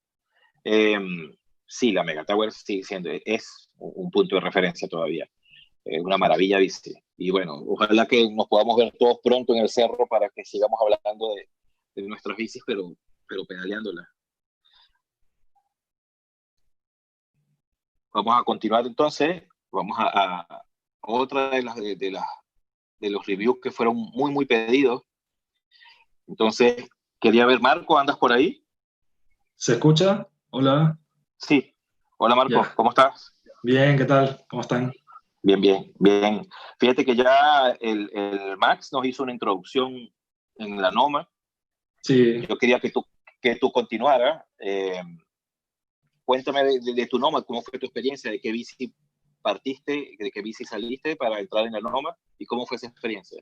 Sí, la Mega Tower sigue siendo, es un punto de referencia todavía. Una maravilla bici. Y bueno, ojalá que nos podamos ver todos pronto en el cerro para que sigamos hablando de nuestras bicis, pero pedaleándolas. Vamos a continuar entonces. Vamos a otra de los reviews que fueron muy pedidos. Entonces, quería ver, Marco, ¿andas por ahí? ¿Se escucha? Hola. Sí. Hola, Marco, Ya. ¿cómo estás? Bien, ¿qué tal? ¿Cómo están? Bien. Fíjate que ya el Max nos hizo una introducción en la Noma. Sí. Yo quería que tú continuaras. Cuéntame de tu Noma, cómo fue tu experiencia, de qué bici partiste, de qué bici saliste para entrar en el Noma y cómo fue esa experiencia.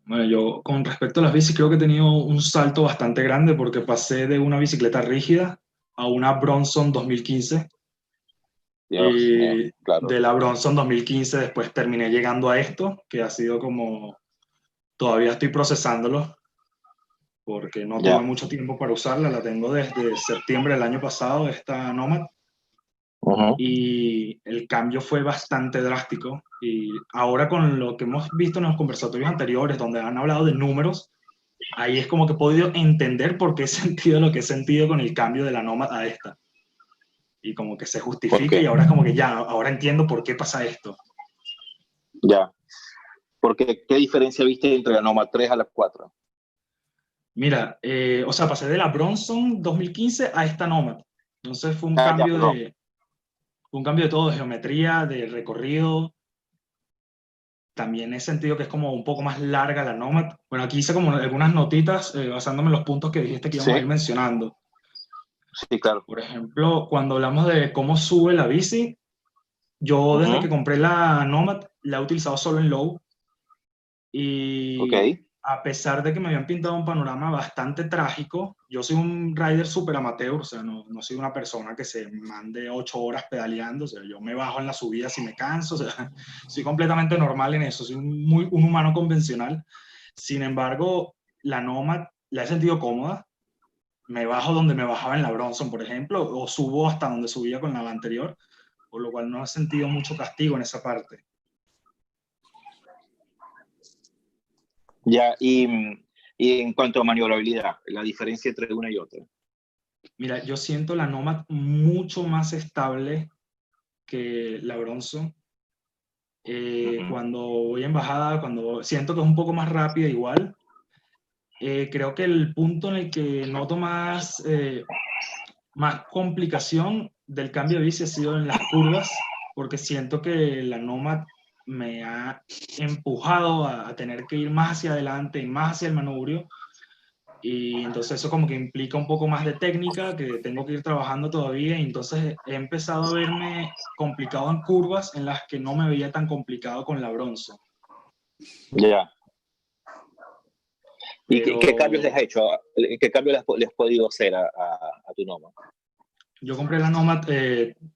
Bueno, yo con respecto a las bicis creo que he tenido un salto bastante grande porque pasé de una bicicleta rígida a una Bronson 2015. Dios mío, Y claro. de la Bronson 2015 después terminé llegando a esto, que ha sido como, todavía estoy procesándolo porque no tuve mucho tiempo para usarla, la tengo desde septiembre del año pasado, esta Nomad. Y el cambio fue bastante drástico. Y ahora con lo que hemos visto en los conversatorios anteriores, donde han hablado de números, ahí es como que he podido entender por qué he sentido lo que he sentido con el cambio de la Nomad a esta. Y como que se justifica y ahora es como que ya, ahora entiendo por qué pasa esto. Ya. Porque, ¿qué diferencia viste entre la Nomad 3 a la 4? Mira, o sea, pasé de la Bronson 2015 a esta Nomad. Entonces fue un cambio de todo, de geometría, de recorrido. También he sentido que es como un poco más larga la Nomad. Bueno, aquí hice como algunas notitas basándome en los puntos que dijiste que íbamos a ir mencionando. Sí, claro. Por ejemplo, cuando hablamos de cómo sube la bici, yo desde que compré la Nomad la he utilizado solo en low. Y a pesar de que me habían pintado un panorama bastante trágico, yo soy un rider súper amateur, o sea, no soy una persona que se mande 8 horas pedaleando, o sea, yo me bajo en la subida si me canso, o sea, soy completamente normal en eso, soy un humano convencional. Sin embargo, la Nomad la he sentido cómoda, me bajo donde me bajaba en la Bronson, por ejemplo, o subo hasta donde subía con la anterior, por lo cual no he sentido mucho castigo en esa parte. Ya, y en cuanto a maniobrabilidad, la diferencia entre una y otra. Mira, yo siento la Nomad mucho más estable que la Bronson. Cuando voy en bajada, cuando siento que es un poco más rápida igual, creo que el punto en el que noto más complicación del cambio de bici ha sido en las curvas, porque siento que la Nomad me ha empujado a tener que ir más hacia adelante y más hacia el manubrio, y entonces eso como que implica un poco más de técnica que tengo que ir trabajando todavía, y entonces he empezado a verme complicado en curvas en las que no me veía tan complicado con la Bronson. Ya. ¿Y qué cambios les has hecho? ¿Qué cambios le has podido hacer a tu Nomad? Yo compré la Nomad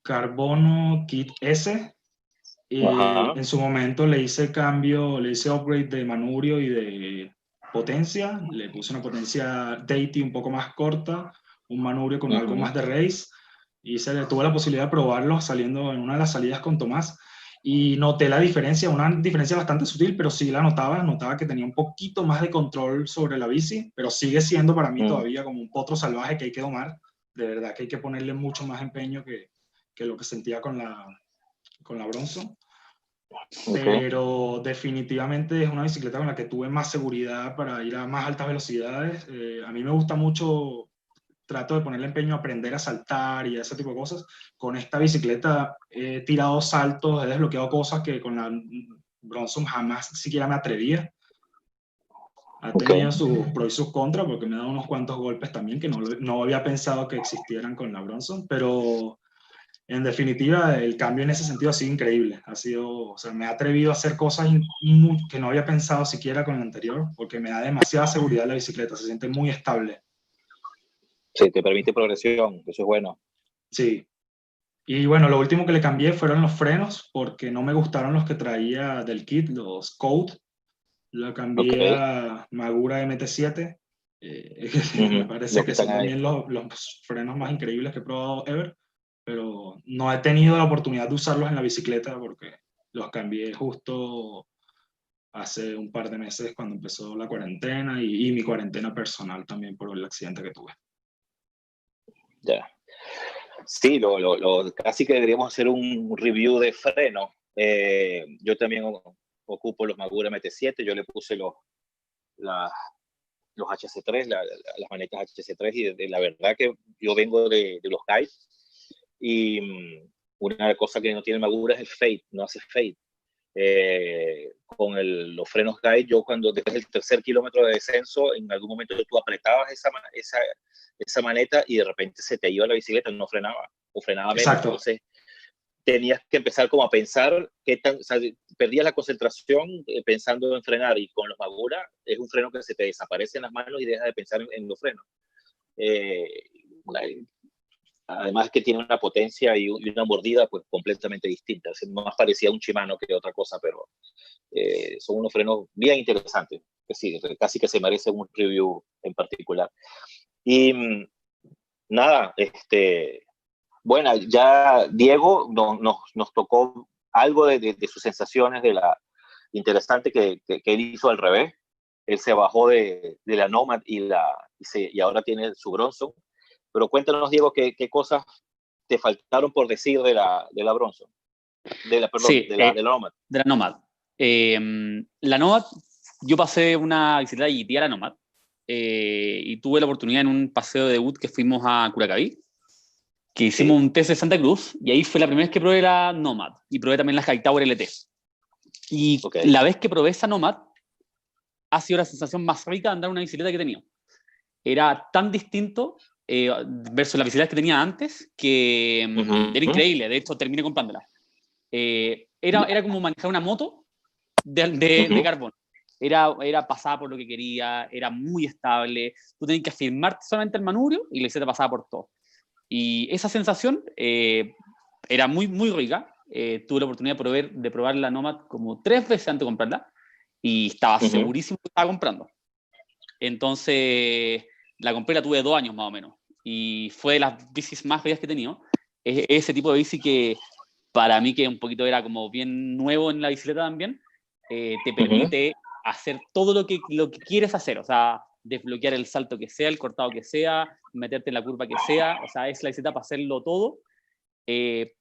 Carbono Kit S. En su momento le hice upgrade de manubrio y de potencia. Le puse una potencia Deity un poco más corta, un manubrio con algo más de race. Y tuve la posibilidad de probarlo saliendo en una de las salidas con Tomás. Y noté la diferencia, una diferencia bastante sutil, pero sí la notaba que tenía un poquito más de control sobre la bici, pero sigue siendo para mí todavía como un potro salvaje que hay que domar. De verdad que hay que ponerle mucho más empeño que lo que sentía con la Bronson. Pero definitivamente es una bicicleta con la que tuve más seguridad para ir a más altas velocidades. A mí me gusta mucho, trato de ponerle empeño a aprender a saltar y ese tipo de cosas. Con esta bicicleta he tirado saltos, he desbloqueado cosas que con la Bronson jamás siquiera me atrevía. Ha tenido sus pros y sus contras, porque me ha dado unos cuantos golpes también que no había pensado que existieran con la Bronson, pero en definitiva el cambio en ese sentido ha sido increíble. O sea, me ha atrevido a hacer cosas que no había pensado siquiera con la anterior, porque me da demasiada seguridad la bicicleta, se siente muy estable. Sí, te permite progresión, eso es bueno. Sí. Y bueno, lo último que le cambié fueron los frenos, porque no me gustaron los que traía del kit, los Code. Lo cambié a Magura MT7. Me parece que son también los frenos más increíbles que he probado ever, pero no he tenido la oportunidad de usarlos en la bicicleta porque los cambié justo hace un par de meses cuando empezó la cuarentena y mi cuarentena personal también por el accidente que tuve. Ya. Sí, casi que deberíamos hacer un review de freno. Yo también ocupo los Magura MT7, yo le puse los HC3, las manetas HC3, y la verdad que yo vengo de los guides, y una cosa que no tiene Magura es el fade, no hace fade. Con los frenos guide, yo cuando desde el tercer kilómetro de descenso, en algún momento tú apretabas esa maneta y de repente se te iba la bicicleta, no frenaba, o frenaba menos. Exacto. Entonces tenías que empezar como a pensar o sea, perdías la concentración pensando en frenar, y con los Magura es un freno que se te desaparece en las manos y dejas de pensar en los frenos. Además que tiene una potencia y una mordida pues completamente distinta, es más parecida a un Shimano que otra cosa, pero son unos frenos bien interesantes, que sí, casi que se merece un review en particular. Y nada, bueno, ya Diego nos tocó algo de sus sensaciones, de la interesante que él hizo al revés. Él se bajó de la Nomad y ahora tiene su Bronson. Pero cuéntanos, Diego, qué cosas te faltaron por decir de la Bronson. De la Nomad. De la Nomad. La Nomad, yo pasé una bicicleta GT a la Nomad, y tuve la oportunidad en un paseo de debut que fuimos a Curacaví, que hicimos un test de Santa Cruz, y ahí fue la primera vez que probé la Nomad, y probé también la Hightower LT. Y la vez que probé esa Nomad, ha sido la sensación más rica de andar una bicicleta que he tenido. Era tan distinto versus las bicicletas que tenía antes, que era increíble. De hecho, terminé comprándola. Era como manejar una moto de carbón. Era pasada por lo que quería, era muy estable. Tú tenías que afirmarte solamente el manubrio y la bicicleta pasaba por todo. Y esa sensación era muy, muy rica. Tuve la oportunidad de probar la Nomad como 3 veces antes de comprarla, y estaba segurísimo que estaba comprando. Entonces la compré, la tuve 2 años más o menos, y fue de las bicis más bellas que he tenido. Ese tipo de bici que para mí, que un poquito era como bien nuevo en la bicicleta también, te permite hacer todo lo que quieres hacer, o sea, desbloquear el salto que sea, el cortado que sea, meterte en la curva que sea, o sea, es la bicicleta para hacerlo todo,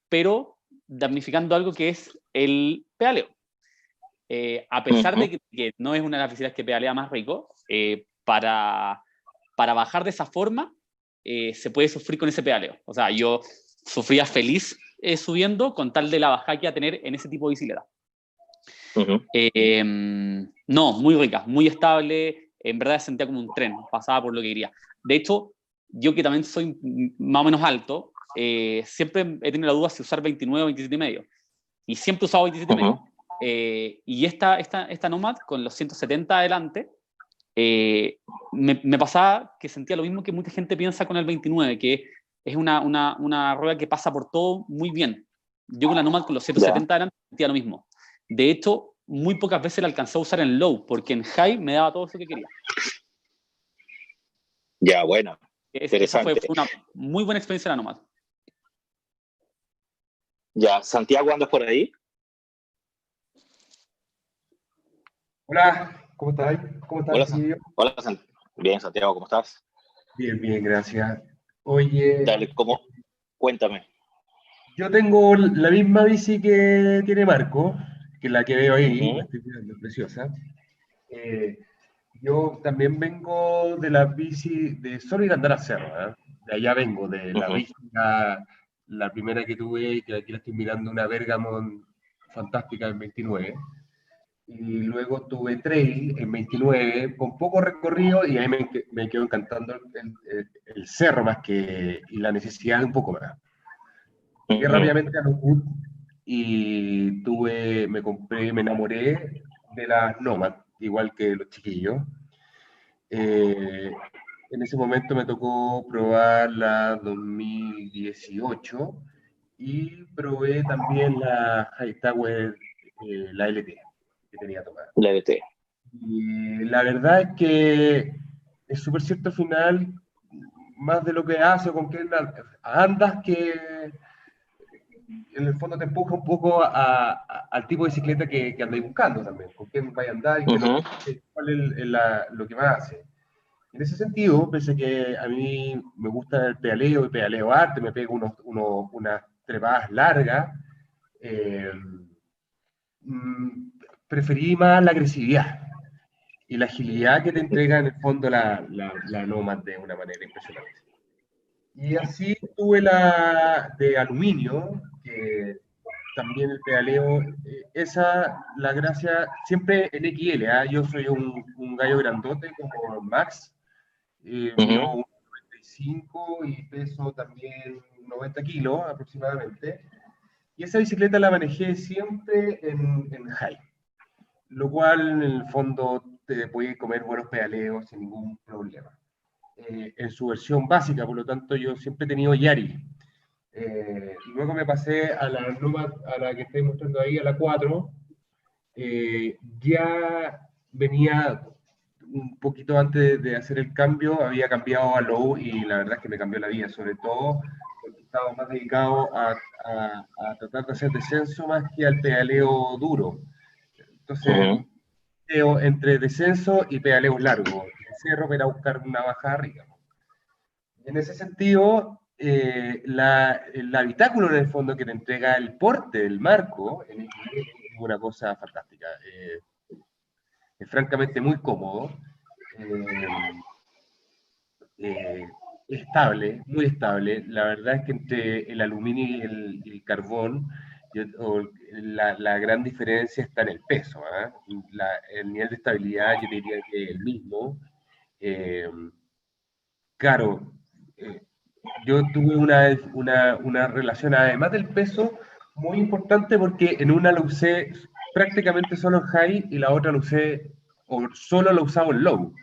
pero damnificando algo que es el pedaleo. A pesar de que no es una de las bicicletas que pedalea más rico, para bajar de esa forma, se puede sufrir con ese pedaleo. O sea, yo sufría feliz subiendo con tal de la bajada que iba a tener en ese tipo de bicicleta. No, muy rica, muy estable. En verdad se sentía como un tren, pasaba por lo que quería. De hecho, yo que también soy más o menos alto, siempre he tenido la duda si usar 29 o 27,5. Y siempre he usado 27,5. Y esta Nomad con los 170 adelante, me pasaba que sentía lo mismo que mucha gente piensa con el 29, que es una rueda que pasa por todo muy bien. Yo con la Nomad con los 170 adelante sentía lo mismo. De hecho, muy pocas veces la alcanzé a usar en low, porque en high me daba todo eso que quería. Ya, bueno. Esa fue una muy buena experiencia la Nomad. Ya, Santiago, ¿andas por ahí? Hola, ¿cómo estás? ¿Cómo estás? Hola, bien, Santiago, ¿cómo estás? Bien, bien, gracias. Oye, dale, cuéntame. Yo tengo la misma bici que tiene Marco, que la que veo ahí, la estoy viendo, preciosa. Yo también vengo de la bici de solo ir a andar a cerro, ¿eh? De allá vengo, de la bici, la primera que tuve, que aquí la estoy mirando, una Bergamon fantástica del 29. y luego tuve trail en 29, con poco recorrido, y ahí me quedó encantando el cerro más que, y la necesidad de un poco más. Llegué rápidamente a los Wood y me enamoré de las Nomad, igual que los chiquillos. En ese momento me tocó probar la 2018 y probé también la Hightower, la LT, que tenía tomada. La LT. Y la verdad es que es súper cierto al final, más de lo que hace o con qué andas, que en el fondo te empuja un poco al tipo de bicicleta que andáis buscando también, con quién vais a andar y cuál es lo que más hace. En ese sentido, pese que a mí me gusta el pedaleo y pedaleo arte, me pego unas trepadas largas, preferí más la agresividad y la agilidad que te entrega en el fondo la Nomad de una manera impresionante. Y así tuve la de aluminio, que también el pedaleo, la gracia, siempre en XL, ¿eh? Yo soy un gallo grandote como Max, mido 1,95 y peso también 90 kilos aproximadamente. Y esa bicicleta la manejé siempre en high, lo cual en el fondo te puede comer buenos pedaleos sin ningún problema. En su versión básica, por lo tanto yo siempre he tenido Yari. Luego me pasé a la que estoy mostrando ahí, a la 4. Ya venía un poquito antes de hacer el cambio, había cambiado a low y la verdad es que me cambió la vida, sobre todo porque estaba más dedicado a tratar de hacer descenso más que al pedaleo duro. Entonces, entre descenso y pedaleos largos, el cerro para buscar una bajada arriba. En ese sentido, el habitáculo en el fondo que te entrega el porte del marco es una cosa fantástica. Es francamente muy cómodo, estable, muy estable. La verdad es que entre el aluminio y el carbón, la gran diferencia está en el peso. El nivel de estabilidad yo diría que es el mismo. Claro, yo tuve una relación, además del peso, muy importante porque en una lo usé prácticamente solo en high y la otra lo usé, o solo lo usaba en low.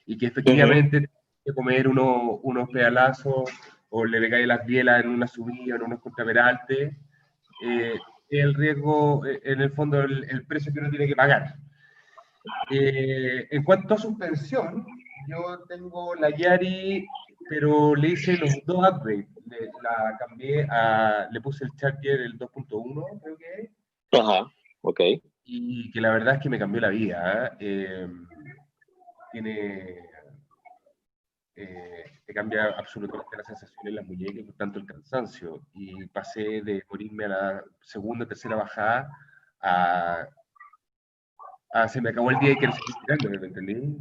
Y que efectivamente tienes que comer unos pedalazos o le pegáis las bielas en una subida, en unos contraperaltes. El riesgo, en el fondo, el precio que uno tiene que pagar. En cuanto a suspensión, yo tengo la Yari, pero le hice los dos upgrades. La cambié le puse el Charger, el 2.1, creo que es. Ajá, ok. Y que la verdad es que me cambió la vida. Te cambia absolutamente la sensación en las muñecas y por tanto el cansancio. Y pasé de morirme a la segunda, tercera bajada se me acabó el día y quiero seguir tirándome, ¿me entendí?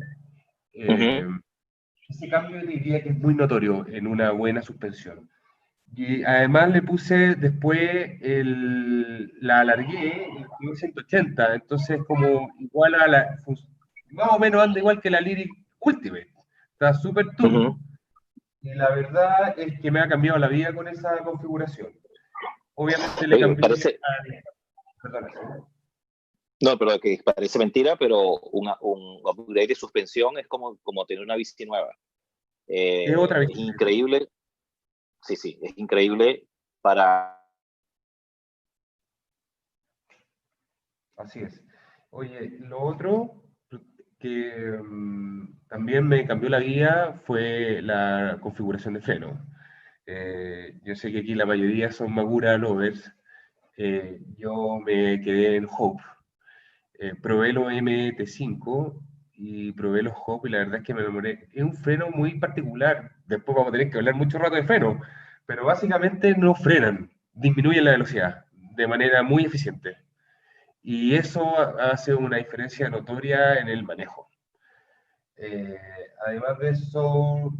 Ese cambio diría que es muy notorio en una buena suspensión. Y además le puse después, la alargué en 180, entonces como igual más o menos anda igual que la Lyric Ultimate. Está súper turbo. Y la verdad es que me ha cambiado la vida con esa configuración. Obviamente le cambié No, pero que parece mentira, pero un upgrade de suspensión es como tener una bici nueva. Es otra bici. Es increíble. Sí, es increíble para... Así es. Oye, lo otro que también me cambió la vida fue la configuración de freno. Yo sé que aquí la mayoría son Magura lovers. Yo me quedé en Hope. Probé los MT5 y probé los Hope y la verdad es que me enamoré. Es un freno muy particular. Después vamos a tener que hablar mucho rato de freno, pero básicamente no frenan, disminuyen la velocidad de manera muy eficiente. Y eso hace una diferencia notoria en el manejo. Además de eso,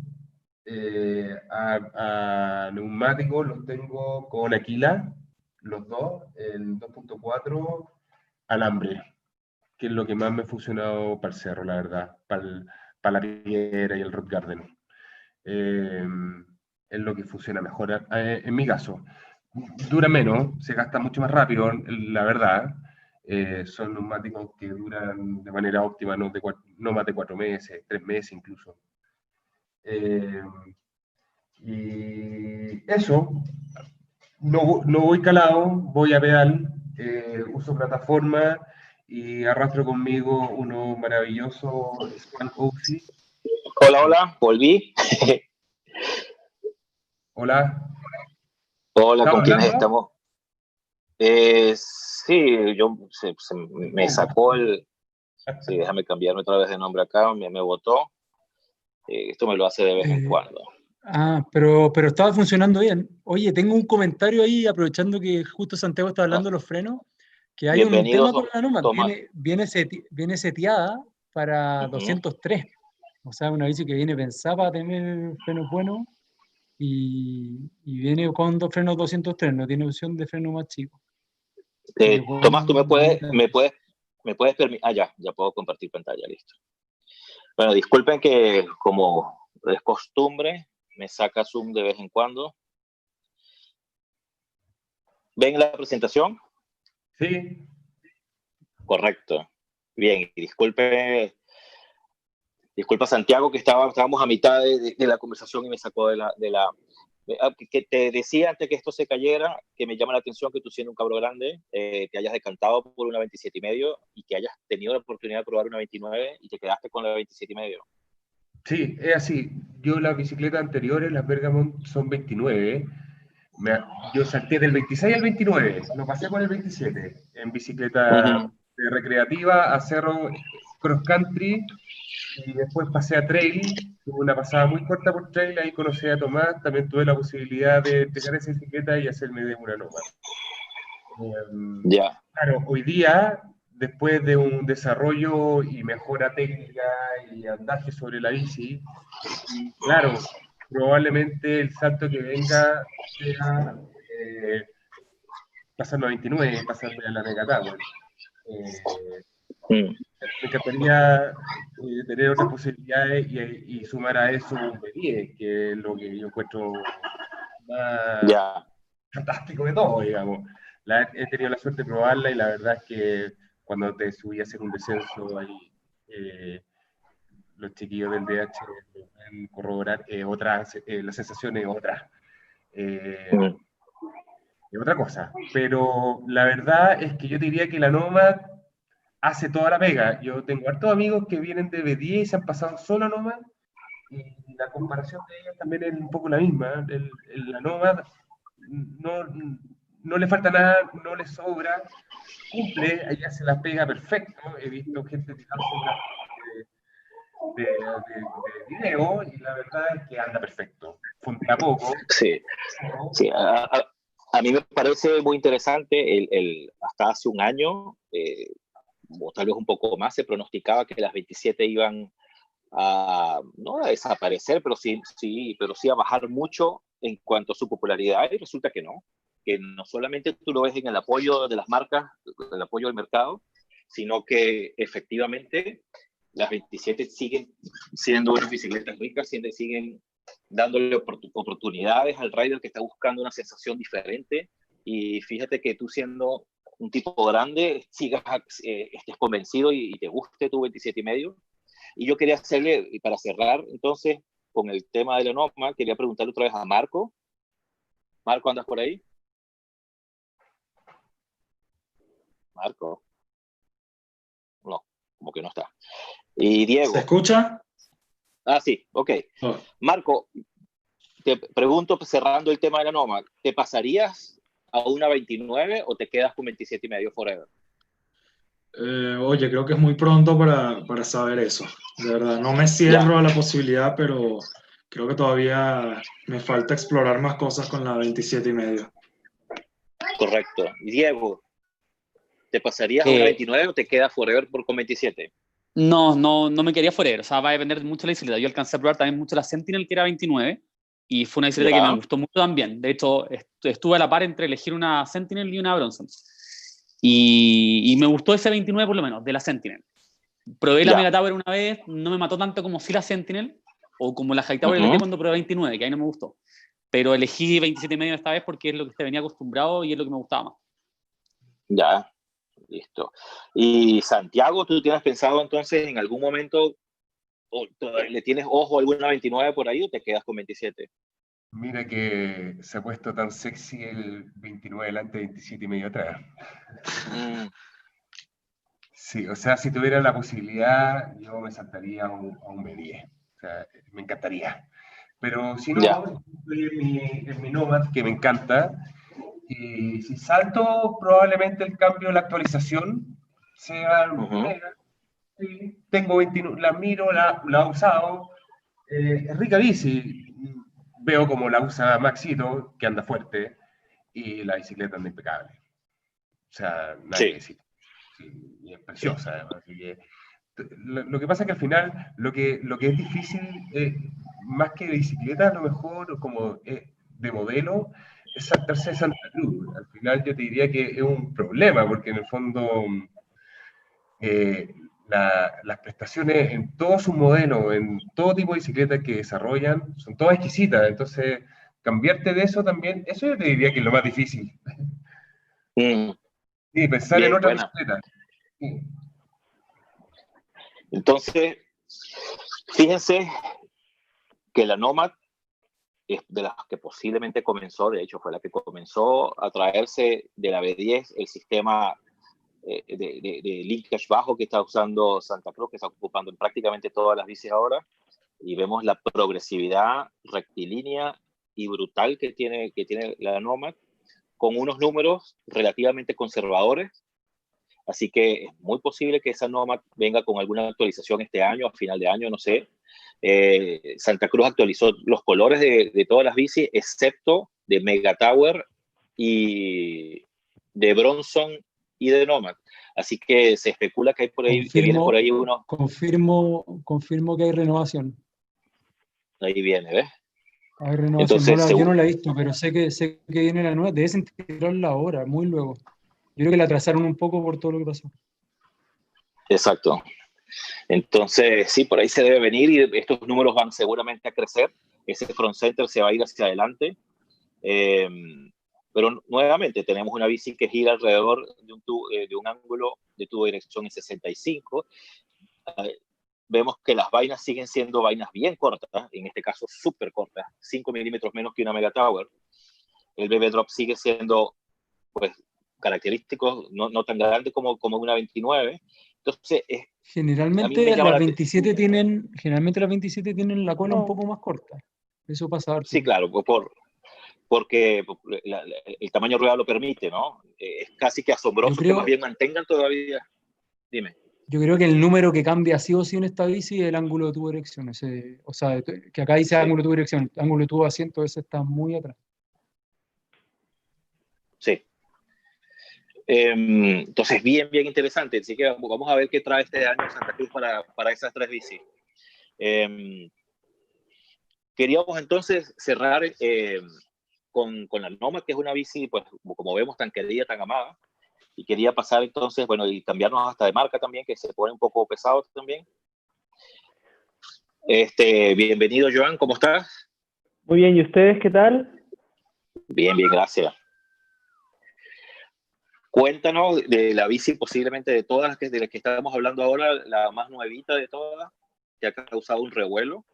a neumáticos los tengo con Aquila, los dos, el 2.4 alambre. que es lo que más me ha funcionado para el cerro, la verdad, para la piedra y el rock garden. Es lo que funciona mejor en mi caso. Dura menos, se gasta mucho más rápido, la verdad. Son neumáticos que duran de manera óptima, no más de 4 meses, 3 meses incluso. Y eso, no voy calado, voy a pedal, uso plataforma y arrastro conmigo unos maravillosos Swan Oxy. Hola, volví. Hola. Hola, ¿con quiénes hablando? estamos? Sí, me sacó el... Sí, déjame cambiarme otra vez de nombre acá, me votó. Esto me lo hace de vez en cuando. Pero estaba funcionando bien. Oye, tengo un comentario ahí, aprovechando que justo Santiago está hablando de los frenos, que hay un tema con la Nomad. Viene seteada para 203. O sea, una bici que viene pensada para tener frenos buenos y viene con 2 frenos 203, no tiene opción de freno más chico. Tomás, tú me puedes permitir... ya puedo compartir pantalla, listo. Bueno, disculpen que como es costumbre, me saca Zoom de vez en cuando. ¿Ven la presentación? Sí. Correcto. Bien, y disculpa Santiago, que estábamos a mitad de la conversación y me sacó que te decía antes que esto se cayera, que me llama la atención que tú, siendo un cabro grande, te hayas decantado por una 27,5 y que hayas tenido la oportunidad de probar una 29 y te quedaste con la 27,5. Sí, es así. Yo las bicicletas anteriores, las Bergamont, son 29. Yo salté del 26 al 29, no pasé por el 27, en bicicleta recreativa a cerro cross country, y después pasé a trail, tuve una pasada muy corta por trail, ahí conocí a Tomás, también tuve la posibilidad de dejar esa bicicleta y hacerme de una Nomad. Claro, hoy día, después de un desarrollo y mejora técnica y andaje sobre la bici, claro, probablemente el salto que venga sea pasando a 29, pasando a la Mega Tower. Me encantaría tener otras posibilidades y sumar a eso un B10, que es lo que yo encuentro más fantástico de todo, digamos. He tenido la suerte de probarla y la verdad es que cuando te subí a hacer un descenso ahí, los chiquillos del DH pueden corroborar, la sensación es otra. Es otra cosa. Pero la verdad es que yo diría que la Nomad hace toda la pega. Yo tengo hartos amigos que vienen de B10 y se han pasado solo a Nomad, y la comparación de ellos también es un poco la misma. La Nomad no le falta nada, no le sobra, cumple, ella se la pega perfecto. He visto gente tirarse una de video y la verdad es que anda perfecto. Fundea poco. Sí. A mí me parece muy interesante. Hasta hace un año, o tal vez un poco más, se pronosticaba que las 27 iban no a desaparecer, pero sí a bajar mucho en cuanto a su popularidad, y resulta que no solamente tú lo ves en el apoyo de las marcas, el apoyo del mercado, sino que efectivamente las 27 siguen siendo unas bicicletas ricas, siguen dándole oportunidades al rider que está buscando una sensación diferente. Y fíjate que tú, siendo un tipo grande, estés convencido y te guste tu 27,5. Y yo quería hacerle, y para cerrar entonces con el tema de la Nomad, quería preguntarle otra vez a Marco. Marco, ¿andas por ahí? Marco. No, como que no está. Y Diego. ¿Se escucha? Sí, ok. Marco, te pregunto, cerrando el tema de la Nomad, ¿te pasarías a una 29 o te quedas con 27,5 forever? Oye, creo que es muy pronto para saber eso. De verdad, no me cierro a la posibilidad, pero creo que todavía me falta explorar más cosas con la 27,5. Correcto. Diego, ¿te pasarías a una 29 o te quedas forever con 27? No me quería forever. O sea, va a depender mucho de la bicicleta. Yo alcancé a probar también mucho la Sentinel, que era 29, y fue una bicicleta que me gustó mucho también. De hecho, estuve a la par entre elegir una Sentinel y una Bronson. Y me gustó ese 29 por lo menos, de la Sentinel. Probé la Mega Tower una vez, no me mató tanto como si la Sentinel, o como la High Tower LT cuando probé 29, que ahí no me gustó. Pero elegí 27,5 esta vez porque es lo que te venía acostumbrado y es lo que me gustaba más. Ya, listo. Y Santiago, ¿tú tienes pensado entonces en algún momento, o le tienes ojo a alguna 29 por ahí o te quedas con 27? Mira que se ha puesto tan sexy el 29 delante, 27,5 atrás. Sí, o sea, si tuviera la posibilidad, yo me saltaría a un B10. O sea, me encantaría. Pero si no, estoy en mi Nomad, que me encanta. Y si salto, probablemente el cambio, la actualización, sea mega. Sí, tengo 29, la miro, la he usado. Es rica bici. Veo como la usa Maxito, que anda fuerte, y la bicicleta anda impecable. O sea, nada que decir. Sí, y es preciosa, además. Así que, lo que pasa es que al final, lo que es difícil, más que de bicicleta, a lo mejor, como de modelo, es saltarse de Santa Cruz. Al final yo te diría que es un problema, porque en el fondo las prestaciones en todos sus modelos, en todo tipo de bicicletas que desarrollan, son todas exquisitas. Entonces, cambiarte de eso también, eso yo te diría que es lo más difícil. Sí, pensar en otra bicicleta. Sí. Entonces, fíjense que la Nomad es de las que posiblemente comenzó, de hecho fue la que comenzó a traerse de la B10 el sistema de linkage bajo que está usando Santa Cruz, que está ocupando en prácticamente todas las bicis ahora, y vemos la progresividad rectilínea y brutal que tiene la Nomad, con unos números relativamente conservadores. Así que es muy posible que esa Nomad venga con alguna actualización este año, a final de año, no sé. Santa Cruz actualizó los colores de todas las bicis, excepto de Mega Tower y de Bronson y de Nomad. Así que se especula que hay por ahí, que viene por ahí uno. Confirmo que hay renovación. Ahí viene, ¿ves? Hay renovación. Entonces, yo no la he visto, pero sé que viene la nueva. Debes integrarla ahora, muy luego. Yo creo que la atrasaron un poco por todo lo que pasó. Exacto. Entonces, sí, por ahí se debe venir y estos números van seguramente a crecer. Ese front center se va a ir hacia adelante. Pero nuevamente tenemos una bici que gira alrededor de un ángulo de tubo de dirección en 65. Vemos que las vainas siguen siendo vainas bien cortas, en este caso súper cortas, 5 milímetros menos que una Mega Tower. El BB Drop sigue siendo, pues, característico, no tan grande como una 29. Entonces, generalmente las 27 tienen la cola un poco más corta. Eso pasa harto. Sí, claro, porque el tamaño rueda lo permite, ¿no? Es casi que asombroso que más bien mantengan todavía. Dime. Yo creo que el número que cambia sí o sí en esta bici es el ángulo de tubo de dirección. O sea, que acá dice ángulo de tubo de dirección. El ángulo de tubo de asiento ese está muy atrás. Sí. Entonces, bien interesante. Así que vamos a ver qué trae este año Santa Cruz para esas tres bicis. Queríamos entonces cerrar con la Nomad, que es una bici, pues, como vemos, tan querida, tan amada. Y quería pasar entonces, bueno, y cambiarnos hasta de marca también, que se pone un poco pesado también. Bienvenido, Joan, ¿cómo estás? Muy bien, ¿y ustedes qué tal? Bien, gracias. Cuéntanos de la bici, posiblemente de todas de las que estamos hablando ahora, la más nuevita de todas, que ha causado un revuelo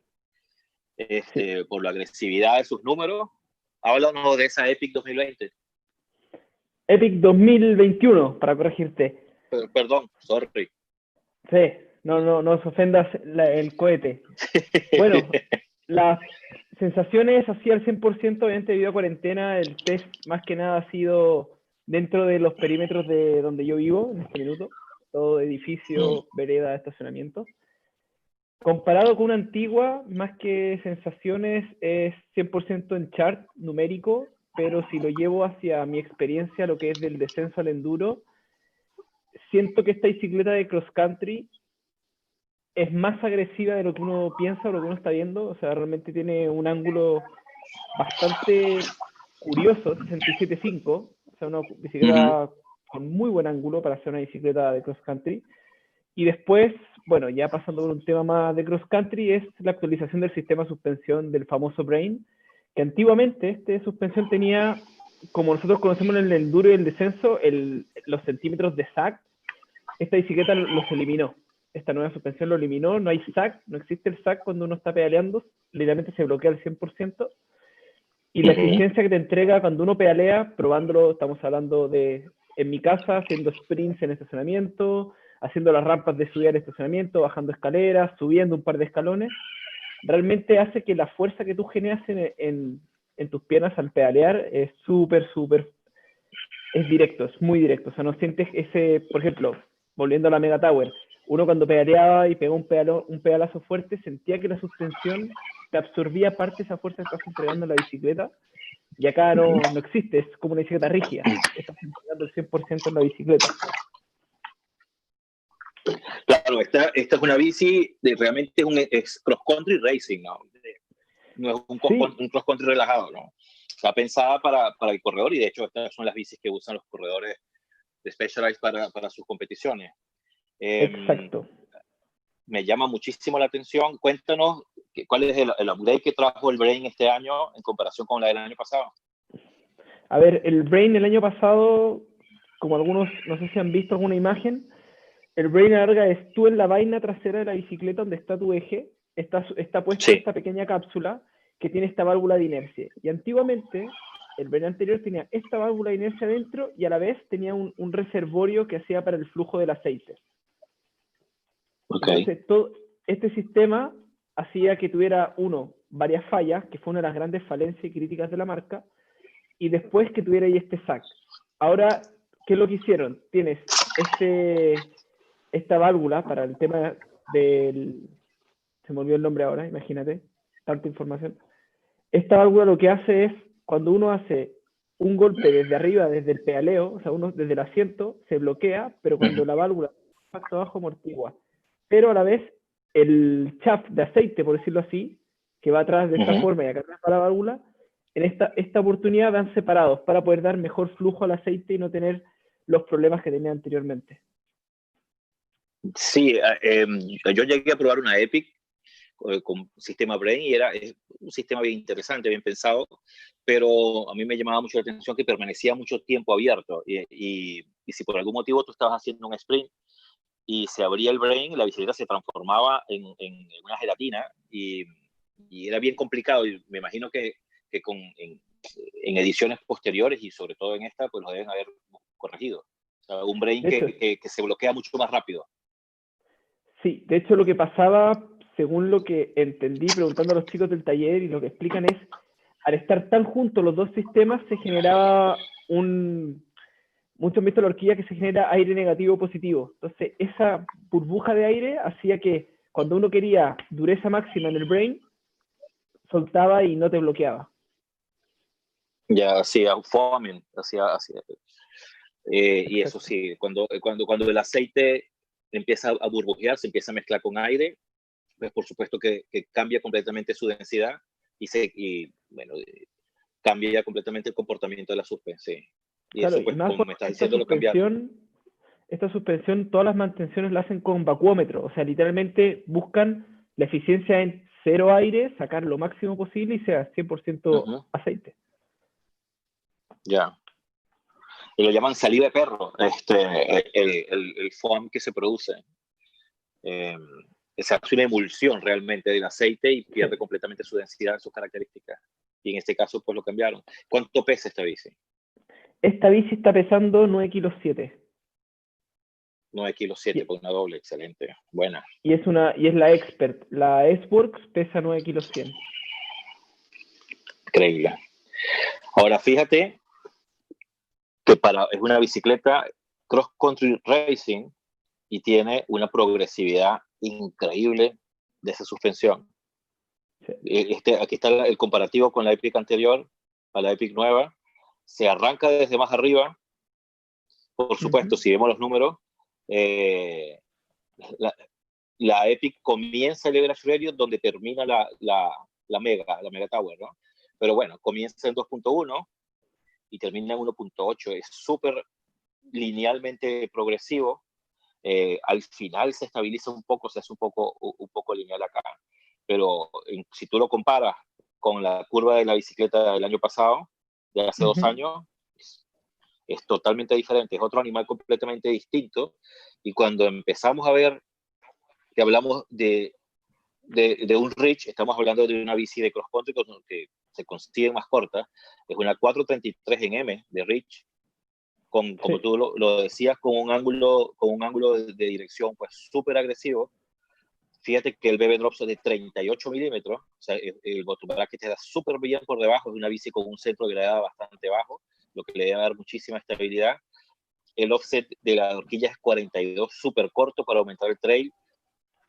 por la agresividad de sus números. Háblanos de esa Epic 2020. Epic 2021, para corregirte. Perdón, sorry. Sí, no se ofendas el cohete. Bueno, las sensaciones así al 100%, obviamente debido a cuarentena, el test más que nada ha sido dentro de los perímetros de donde yo vivo en este minuto, todo edificio, vereda, estacionamiento. Comparado con una antigua, más que sensaciones, es 100% en chart numérico, pero si lo llevo hacia mi experiencia, lo que es del descenso al enduro, siento que esta bicicleta de cross country es más agresiva de lo que uno piensa o lo que uno está viendo. O sea, realmente tiene un ángulo bastante curioso, 67.5, o sea, una bicicleta con muy buen ángulo para hacer una bicicleta de cross country. Y después, bueno, ya pasando por un tema más de cross country, es la actualización del sistema de suspensión del famoso Brain, que antiguamente este suspensión tenía, como nosotros conocemos en el enduro y el descenso, los centímetros de sag. Esta bicicleta los eliminó. Esta nueva suspensión lo eliminó, no hay sag, no existe el sag cuando uno está pedaleando, literalmente se bloquea al 100%. Y la eficiencia que te entrega cuando uno pedalea, probándolo, estamos hablando de, en mi casa, haciendo sprints en estacionamiento, haciendo las rampas de subida al estacionamiento, bajando escaleras, subiendo un par de escalones, realmente hace que la fuerza que tú generas en tus piernas al pedalear es súper, es directo, es muy directo. O sea, no sientes ese, por ejemplo, volviendo a la Mega Tower, uno cuando pedaleaba y pegó un pedalazo fuerte, sentía que la suspensión te absorbía parte de esa fuerza que estás entregando en la bicicleta, y acá no existe, es como una bicicleta rígida, estás entregando el 100% en la bicicleta. Claro, esta es una bici, realmente es cross-country racing, ¿no? No es un cross-country relajado, ¿no? Está pensada para el corredor, y de hecho estas son las bicis que usan los corredores de Specialized para sus competiciones. Exacto. Me llama muchísimo la atención. Cuéntanos cuál es el upgrade que trajo el Brain este año en comparación con la del año pasado. A ver, el Brain el año pasado, como algunos, no sé si han visto alguna imagen, el Brain alarga es tú en la vaina trasera de la bicicleta donde está tu eje, está puesta esta pequeña cápsula que tiene esta válvula de inercia. Y antiguamente, el Brain anterior tenía esta válvula de inercia dentro y a la vez tenía un reservorio que hacía para el flujo del aceite. Entonces, todo este sistema hacía que tuviera, varias fallas, que fue una de las grandes falencias y críticas de la marca, y después que tuviera ahí este SAC. Ahora, ¿qué es lo que hicieron? Tienes esta válvula para el tema del... Se me olvidó el nombre ahora, imagínate, tanta información. Esta válvula lo que hace es, cuando uno hace un golpe desde arriba, desde el pedaleo, o sea, uno desde el asiento, se bloquea, pero cuando la válvula impacta abajo amortigua. Pero a la vez, el shaft de aceite, por decirlo así, que va atrás de esta forma y acá atrás para la válvula, en esta oportunidad van separados para poder dar mejor flujo al aceite y no tener los problemas que tenía anteriormente. Sí, yo llegué a probar una Epic con sistema Brain y es un sistema bien interesante, bien pensado, pero a mí me llamaba mucho la atención que permanecía mucho tiempo abierto y si por algún motivo tú estabas haciendo un sprint y se abría el Brain, la bicicleta se transformaba en una gelatina y era bien complicado, y me imagino que en ediciones posteriores y sobre todo en esta, pues lo deben haber corregido. O sea, un Brain que se bloquea mucho más rápido. Sí, de hecho lo que pasaba, según lo que entendí preguntando a los chicos del taller y lo que explican es, al estar tan juntos los dos sistemas se generaba muchos han visto la horquilla que se genera aire negativo positivo. Entonces esa burbuja de aire hacía que cuando uno quería dureza máxima en el Brain, soltaba y no te bloqueaba. Ya hacía foaming, y eso sí, cuando el aceite empieza a burbujear, se empieza a mezclar con aire, pues por supuesto que cambia completamente su densidad y cambia completamente el comportamiento de la suspensión. Y claro, eso, pues, y más como me está diciendo, lo cambiaron. Esta suspensión, todas las mantenciones la hacen con vacuómetro, o sea, literalmente buscan la eficiencia en cero aire, sacar lo máximo posible y sea 100% aceite. Ya. Y lo llaman saliva de perro, el foam que se produce. Se hace una emulsión realmente del aceite y pierde completamente su densidad, sus características. Y en este caso, pues lo cambiaron. ¿Cuánto pesa esta bici? Esta bici está pesando 9,7 kilos. 9,7 kilos por una doble, excelente, buena. Y es la Expert, la S-Works pesa 9,1 kilos. Increíble. Ahora fíjate que es una bicicleta cross country racing y tiene una progresividad increíble de esa suspensión. Sí. Aquí está el comparativo con la Epic anterior a la Epic nueva. Se arranca desde más arriba. Por supuesto, si vemos los números, la Epic comienza el Everest Radio donde termina la Mega Tower, ¿no? Pero bueno, comienza en 2.1 y termina en 1.8. Es súper linealmente progresivo. Al final se estabiliza un poco, se hace un poco lineal acá. Pero si tú lo comparas con la curva de la bicicleta del año pasado, de hace 2 años, es totalmente diferente, es otro animal completamente distinto. Y cuando empezamos a ver que hablamos de un Ridge, estamos hablando de una bici de cross country que se consigue más corta, es una 433 en M de Ridge, como tú lo decías, con un ángulo de dirección pues súper agresivo. Fíjate que el BB Drops es de 38 milímetros, o sea, el bottom bracket te da súper bien por debajo, es una bici con un centro de gravedad bastante bajo, lo que le va a dar muchísima estabilidad. El offset de la horquilla es 42, súper corto para aumentar el trail,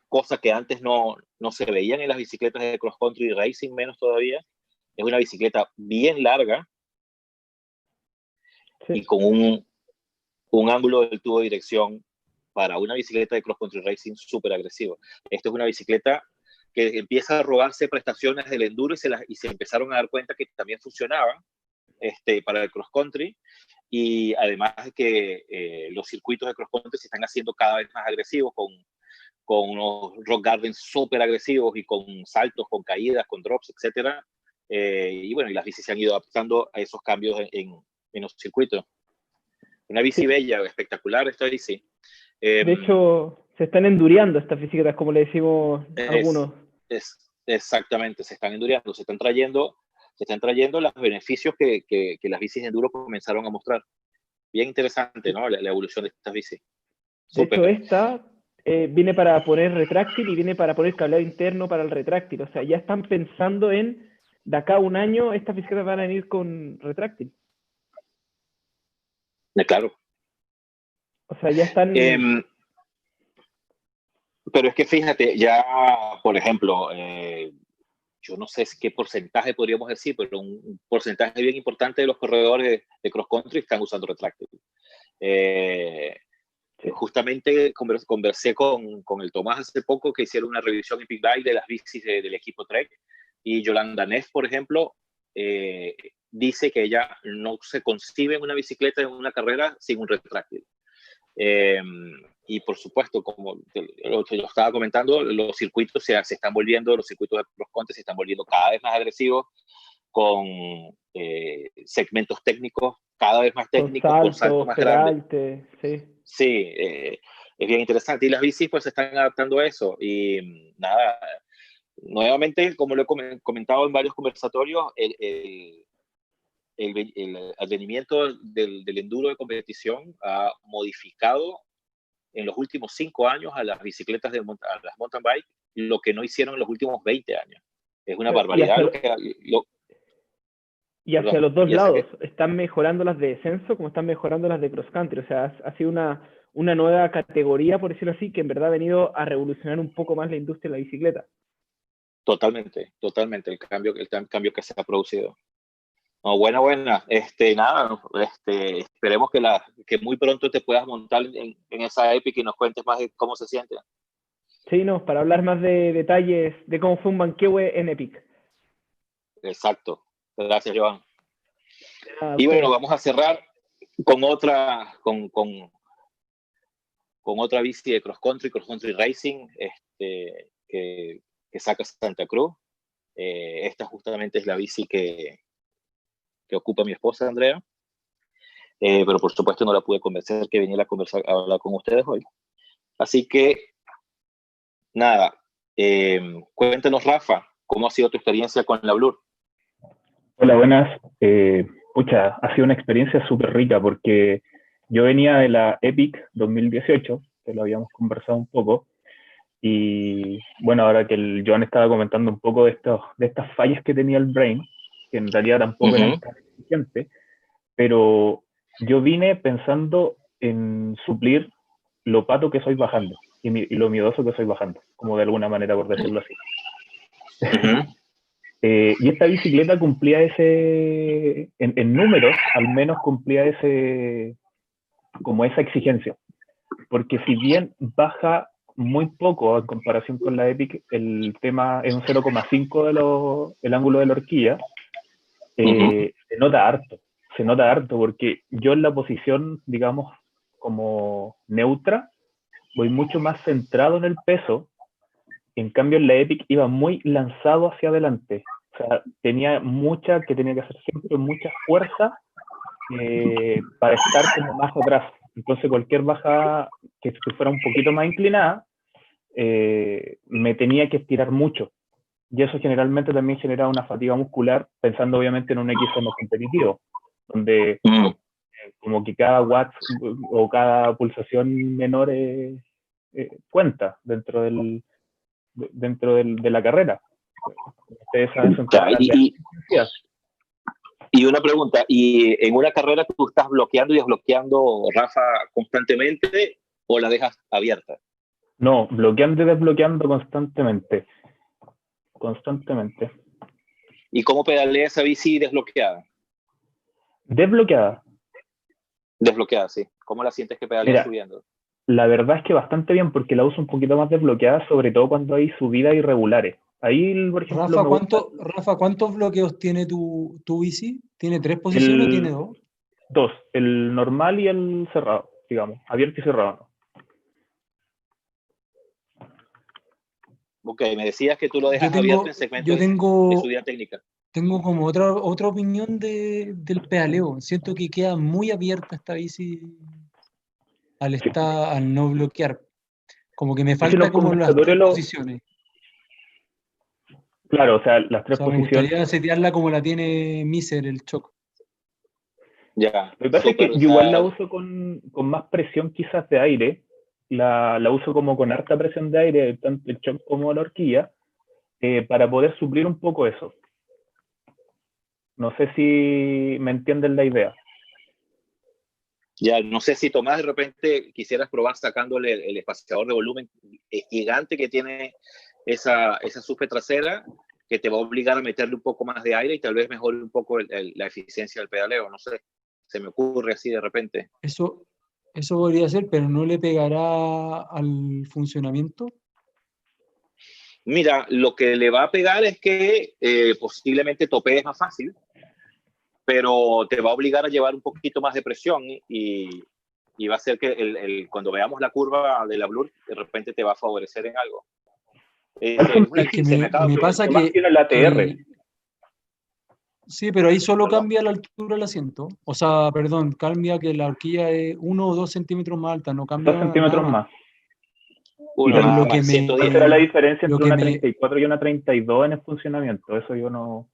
cosa que antes no se veían en las bicicletas de cross country racing, menos todavía. Es una bicicleta bien larga y con un ángulo del tubo de dirección para una bicicleta de cross country racing súper agresivo. Esto es una bicicleta que empieza a robarse prestaciones del enduro y se empezaron a dar cuenta que también funcionaba para el cross country, y además de que los circuitos de cross country se están haciendo cada vez más agresivos con unos rock gardens súper agresivos y con saltos, con caídas, con drops, etcétera. Y bueno, y las bicis se han ido adaptando a esos cambios en los circuitos. Una bici bella, espectacular esta bici. De hecho, se están endureando estas bicicletas, como le decimos algunos. Exactamente, se están endureando, se están trayendo los beneficios que las bicis de enduro comenzaron a mostrar. Bien interesante, ¿no? La evolución de estas bicis. Super. De hecho, esta viene para poner retráctil y viene para poner cableado interno para el retráctil. O sea, ya están pensando en, de acá a 1 año, estas bicicletas van a venir con retráctil. Claro. O sea, ya están... pero es que fíjate, ya, por ejemplo, yo no sé qué porcentaje podríamos decir, pero un porcentaje bien importante de los corredores de cross country están usando retráctil. Justamente conversé con el Tomás hace poco, que hicieron una revisión en Big Bike de las bicis del equipo Trek, y Yolanda Neff, por ejemplo, dice que ella no se concibe en una bicicleta en una carrera sin un retráctil. Y por supuesto, como lo estaba comentando, los circuitos se están volviendo, los circuitos de cross country se están volviendo cada vez más agresivos, con segmentos técnicos cada vez más técnicos, con saltos más grandes. Sí, es bien interesante. Y las bicis pues se están adaptando a eso. Y nada, nuevamente, como lo he comentado en varios conversatorios, el advenimiento del enduro de competición ha modificado en los últimos 5 años a las bicicletas a las mountain bike lo que no hicieron en los últimos 20 años. Es una barbaridad y hacia los dos lados, están mejorando las de descenso como están mejorando las de cross country. O sea, ha sido una nueva categoría, por decirlo así, que en verdad ha venido a revolucionar un poco más la industria de la bicicleta. Totalmente, el cambio que se ha producido. No, buena. Nada, esperemos que muy pronto te puedas montar en esa Epic y nos cuentes más de cómo se siente. Sí, no, para hablar más de detalles de cómo fue un Banquehue en Epic. Exacto. Gracias, Joan. Y bueno, vamos a cerrar con otra bici de cross country racing, que saca Santa Cruz. Esta justamente es la bici que ocupa mi esposa, Andrea. Pero por supuesto no la pude convencer que viniera a hablar con ustedes hoy. Así que, nada, cuéntanos, Rafa, ¿cómo ha sido tu experiencia con la Blur? Hola, buenas. Ha sido una experiencia súper rica porque yo venía de la Epic 2018, que lo habíamos conversado un poco, y bueno, ahora que el Joan estaba comentando un poco de estas fallas que tenía el Brain, que en realidad tampoco eran tan exigentes, pero yo vine pensando en suplir lo pato que soy bajando y lo miedoso que soy bajando, como de alguna manera, por decirlo así. Y esta bicicleta cumplía en números, al menos cumplía como esa exigencia. Porque si bien baja muy poco en comparación con la Epic, el tema es un 0,5 el ángulo de la horquilla, se nota harto porque yo en la posición, digamos, como neutra, voy mucho más centrado en el peso. En cambio, en la Epic iba muy lanzado hacia adelante. O sea, tenía que hacer siempre mucha fuerza para estar como más atrás. Entonces, cualquier bajada que fuera un poquito más inclinada, me tenía que estirar mucho. Y eso generalmente también genera una fatiga muscular, pensando obviamente en un XM competitivo, donde como que cada watt o cada pulsación menor cuenta dentro de la carrera. Y una pregunta, ¿y en una carrera tú estás bloqueando y desbloqueando, Rafa, constantemente o la dejas abierta? No, bloqueando y desbloqueando constantemente. ¿Y cómo pedalea esa bici desbloqueada? Desbloqueada. Desbloqueada, sí. ¿Cómo la sientes que pedalea subiendo? La verdad es que bastante bien, porque la uso un poquito más desbloqueada, sobre todo cuando hay subidas irregulares. Ahí, por ejemplo, Rafa, ¿cuántos bloqueos tiene tu bici? ¿Tiene 3 posiciones o tiene 2? 2, el normal y el cerrado, digamos, abierto y cerrado. Ok, me decías que tú lo dejas abierto en segmentos de subida técnica. Tengo como otra opinión del pedaleo. Siento que queda muy abierta esta bici al no bloquear. Como que me falta como las 3 posiciones. Claro, o sea, las 3 posiciones. Me gustaría setearla como la tiene Miser, el Choc. Ya. Lo que pasa es que yo igual la uso con más presión quizás de aire. La uso como con harta presión de aire, tanto el Choc como la horquilla, para poder suplir un poco eso. No sé si me entienden la idea. Ya, no sé si Tomás de repente quisieras probar sacándole el espaciador de volumen gigante que tiene esa suspe trasera, que te va a obligar a meterle un poco más de aire y tal vez mejore un poco la eficiencia del pedaleo. No sé, se me ocurre así de repente. Eso podría ser, pero ¿no le pegará al funcionamiento? Mira, lo que le va a pegar es que posiblemente topees más fácil, pero te va a obligar a llevar un poquito más de presión y va a hacer que cuando veamos la curva de la Blur, de repente te va a favorecer en algo. Me pasa que tiene la ATR. Sí, pero ahí solo cambia la altura del asiento. O sea, perdón, cambia que la horquilla es 1 o 2 centímetros más alta, no cambia 2 centímetros nada más. Esa era la diferencia entre una 34 y una 32 en el funcionamiento. Eso yo no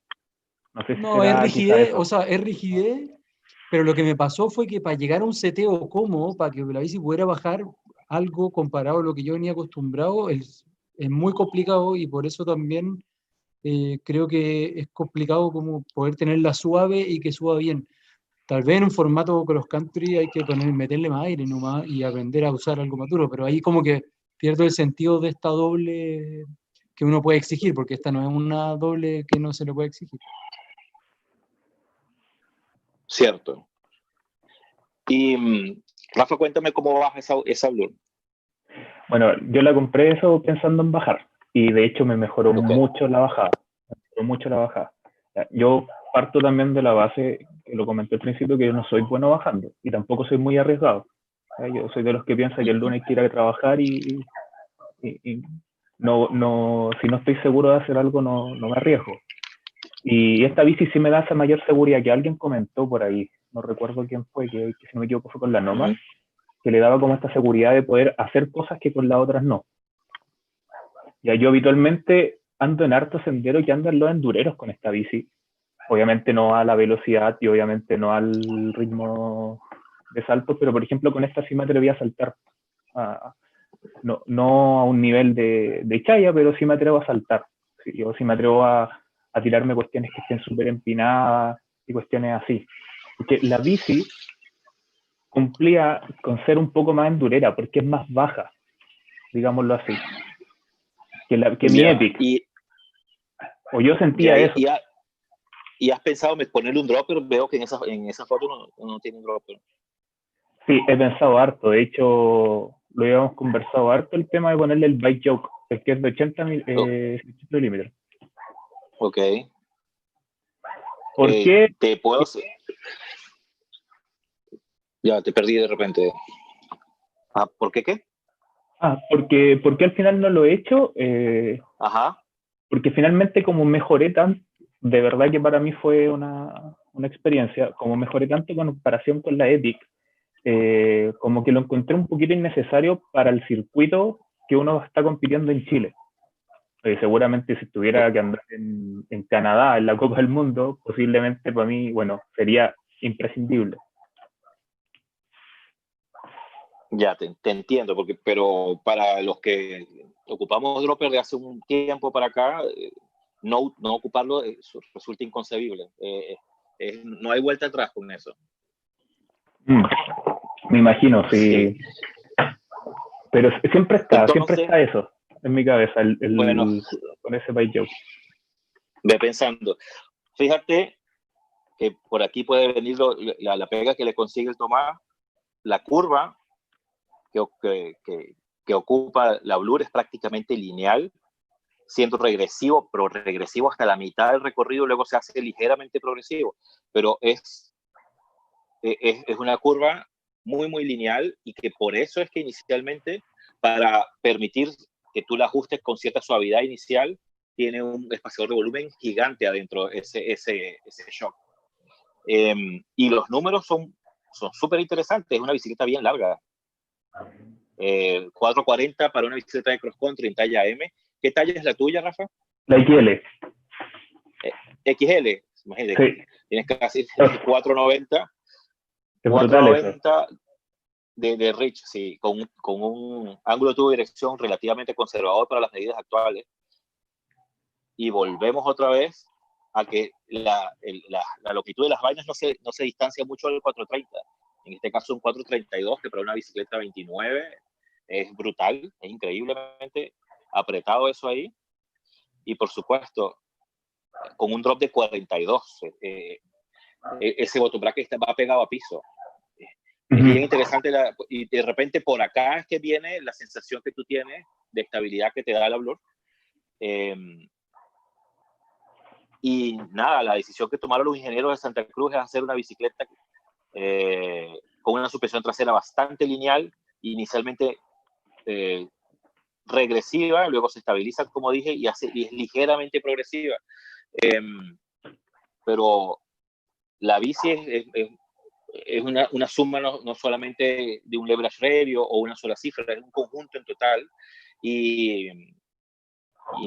sé si no, es rigidez, o sea, es rigidez, pero lo que me pasó fue que para llegar a un seteo cómodo, para que la bici pudiera bajar algo comparado a lo que yo venía acostumbrado, es muy complicado y por eso también creo que es complicado como poder tenerla suave y que suba bien. Tal vez en un formato cross country hay que meterle más aire nomás y aprender a usar algo más duro, pero ahí como que pierdo el sentido de esta doble que uno puede exigir, porque esta no es una doble que no se le puede exigir. Cierto. Y Rafa, cuéntame cómo baja esa Blur. Bueno, yo la compré eso pensando en bajar y de hecho me mejoró mucho la bajada. Yo parto también de la base, que lo comenté al principio, que yo no soy bueno bajando y tampoco soy muy arriesgado. Yo soy de los que piensa que el lunes hay que ir a trabajar y no, si no estoy seguro de hacer algo, no me arriesgo. Y esta bici sí me da esa mayor seguridad que alguien comentó por ahí, no recuerdo quién fue, que si no me equivoco fue con la Nomad, que le daba como esta seguridad de poder hacer cosas que con las otras no. Ya yo habitualmente ando en harto sendero que ando en los endureros con esta bici. Obviamente no a la velocidad y obviamente no al ritmo de salto, pero por ejemplo con esta sí me atreví a saltar. No a un nivel de chaya, pero sí me atrevo a saltar. Sí, yo sí me atrevo a tirarme cuestiones que estén súper empinadas y cuestiones así. Porque la bici cumplía con ser un poco más endurera, porque es más baja, digámoslo así, que mi Epic. O yo sentía eso. ¿Y has pensado en ponerle un dropper? Veo que en esa foto no tiene un dropper. Sí, he pensado harto. De hecho, lo habíamos conversado harto el tema de ponerle el bike yoke, el que es de 80 milímetros. Ok. ¿Por qué? Ya, te perdí de repente. ¿Por qué qué? Porque al final no lo he hecho. Ajá. Porque finalmente como mejoré tanto, de verdad que para mí fue una experiencia, como mejoré tanto en comparación con la Epic, como que lo encontré un poquito innecesario para el circuito que uno está compitiendo en Chile. Seguramente si tuviera que andar en Canadá, en la Copa del Mundo, posiblemente para mí, bueno, sería imprescindible. Ya, te entiendo, pero para los que ocupamos Dropper de hace un tiempo para acá, no ocuparlo resulta inconcebible. No hay vuelta atrás con eso. Me imagino, sí. Pero siempre está eso en mi cabeza, bueno, con ese by joke. Ve pensando. Fíjate que por aquí puede venir la pega que le consigue el Tomás. La curva que ocupa la Blur es prácticamente lineal, siendo regresivo, pero regresivo hasta la mitad del recorrido, luego se hace ligeramente progresivo, pero es una curva muy, muy lineal, y que por eso es que inicialmente, para permitir que tú la ajustes con cierta suavidad inicial, tiene un espaciador de volumen gigante adentro, ese shock. Y los números son súper interesantes. Es una bicicleta bien larga. 440 para una bicicleta de cross country en talla M. ¿Qué talla es la tuya, Rafa? La XL. XL, imagínate. Sí. Tienes casi 490. Es brutal 490 de Rich, sí, con un ángulo de tubo de dirección relativamente conservador para las medidas actuales. Y volvemos otra vez a que la longitud de las vainas no se distancia mucho del 430. En este caso un 432, que para una bicicleta 29 es brutal, es increíblemente apretado eso ahí. Y por supuesto, con un drop de 42, ese bottom bracket va pegado a piso. Es bien interesante, y de repente por acá es que viene la sensación que tú tienes de estabilidad que te da la Blur. Y nada, la decisión que tomaron los ingenieros de Santa Cruz es hacer una bicicleta con una suspensión trasera bastante lineal, inicialmente regresiva, luego se estabiliza, como dije, y es ligeramente progresiva. Pero la bici es una suma no solamente de un leverage radio o una sola cifra, es un conjunto en total. Y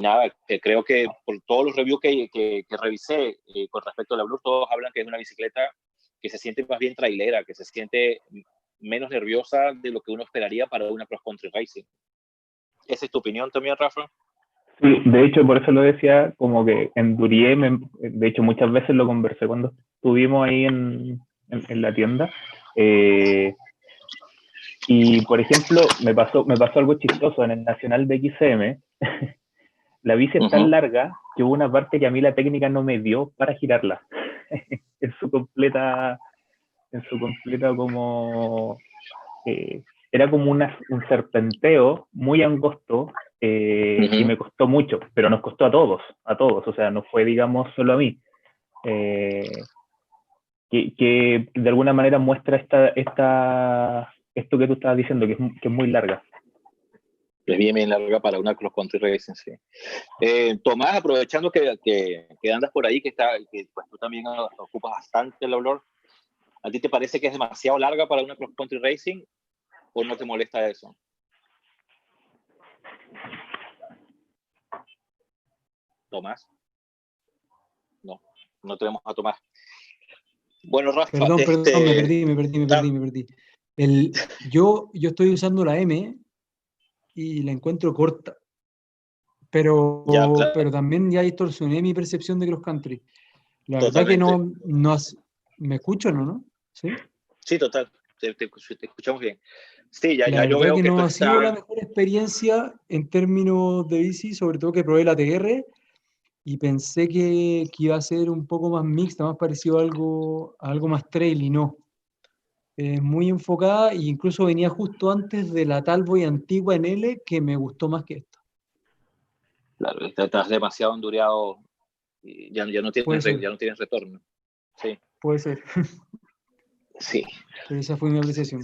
nada, creo que por todos los reviews que revisé con respecto a la Blur, todos hablan que es una bicicleta que se siente más bien trailera, que se siente menos nerviosa de lo que uno esperaría para una cross country racing. ¿Esa es tu opinión también, Rafa? Sí, de hecho, por eso lo decía, como que endurié, de hecho muchas veces lo conversé cuando estuvimos ahí en la tienda. Y por ejemplo, me pasó algo chistoso en el Nacional de XCM. La bici es tan larga que hubo una parte que a mí la técnica no me dio para girarla. en su completa como... era como un serpenteo muy angosto, y me costó mucho, pero nos costó a todos, o sea, no fue, digamos, solo a mí. Que de alguna manera muestra esto que tú estabas diciendo, que es muy larga. Es bien larga para una cross country racing, sí. Tomás, aprovechando que andas por ahí, que pues, tú también ocupas bastante el Blur, ¿a ti te parece que es demasiado larga para una cross country racing o no te molesta eso? Tomás. No tenemos a Tomás. Bueno, Rafa. Perdón, me perdí. Yo estoy usando la M y la encuentro corta. Pero también ya distorsioné mi percepción de cross country. La verdad que no ¿me escucho no? Sí, total. Te escuchamos bien. Sí, la yo verdad veo que no ha sido la está... mejor experiencia en términos de bici, sobre todo que probé la TR y pensé que iba a ser un poco más mixta, más parecido a algo más trail, y no. Muy enfocada, e incluso venía justo antes de la Talboy antigua en L, que me gustó más que esta. Claro, estás demasiado endureado y ya no tienes retorno. Sí. Puede ser. Sí. Pero esa fue mi apreciación.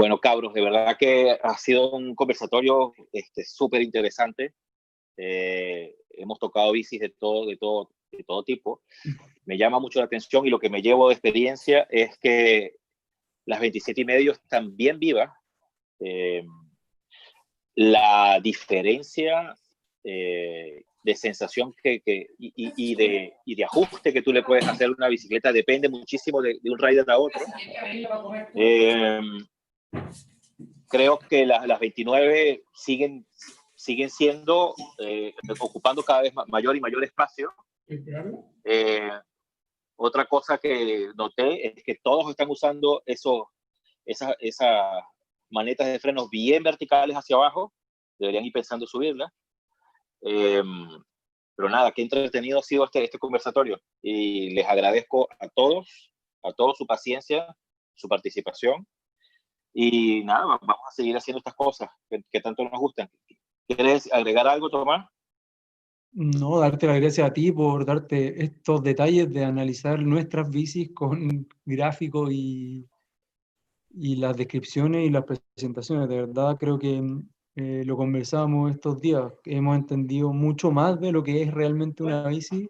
Bueno, cabros, de verdad que ha sido un conversatorio súper interesante. Hemos tocado bicis de todo tipo. Me llama mucho la atención y lo que me llevo de experiencia es que las 27,5 están bien vivas. La diferencia de sensación y de ajuste que tú le puedes hacer a una bicicleta depende muchísimo de un rider a otro. Creo que las 29 siguen siendo, ocupando cada vez mayor y mayor espacio. Otra cosa que noté es que todos están usando esas manetas de frenos bien verticales hacia abajo. Deberían ir pensando subirlas. Pero nada, qué entretenido ha sido este conversatorio. Y les agradezco a todos su paciencia, su participación. Y nada, vamos a seguir haciendo estas cosas que tanto nos gustan. ¿Quieres agregar algo, Tomás? No, darte las gracias a ti por darte estos detalles de analizar nuestras bicis con gráficos y las descripciones y las presentaciones. De verdad creo que lo conversamos estos días. Hemos entendido mucho más de lo que es realmente una bici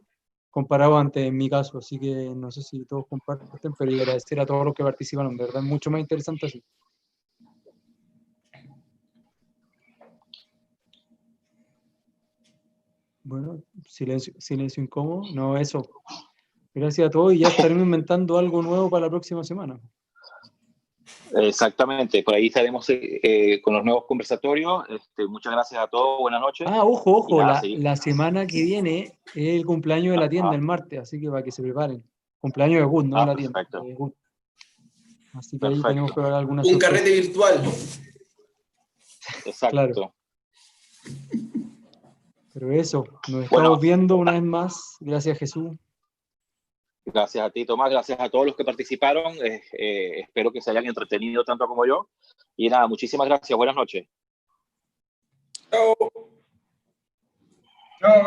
comparado antes en mi caso. Así que no sé si todos comparten, pero y agradecer a todos los que participaron. De verdad es mucho más interesante así. Bueno, silencio incómodo. No, eso. Gracias a todos y ya estaremos inventando algo nuevo para la próxima semana. Exactamente, por ahí estaremos con los nuevos conversatorios. Muchas gracias a todos, buenas noches. Ojo, la semana que viene es el cumpleaños de la tienda, el martes, así que para que se preparen. Cumpleaños de Good, no de la tienda. Así que ahí tenemos que ver alguna sorpresa. Un carrete virtual. Exacto. Claro. Pero eso, nos estamos viendo una vez más. Gracias, Jesús. Gracias a ti, Tomás. Gracias a todos los que participaron. Espero que se hayan entretenido tanto como yo. Y nada, muchísimas gracias. Buenas noches. Chao. Chao, gracias.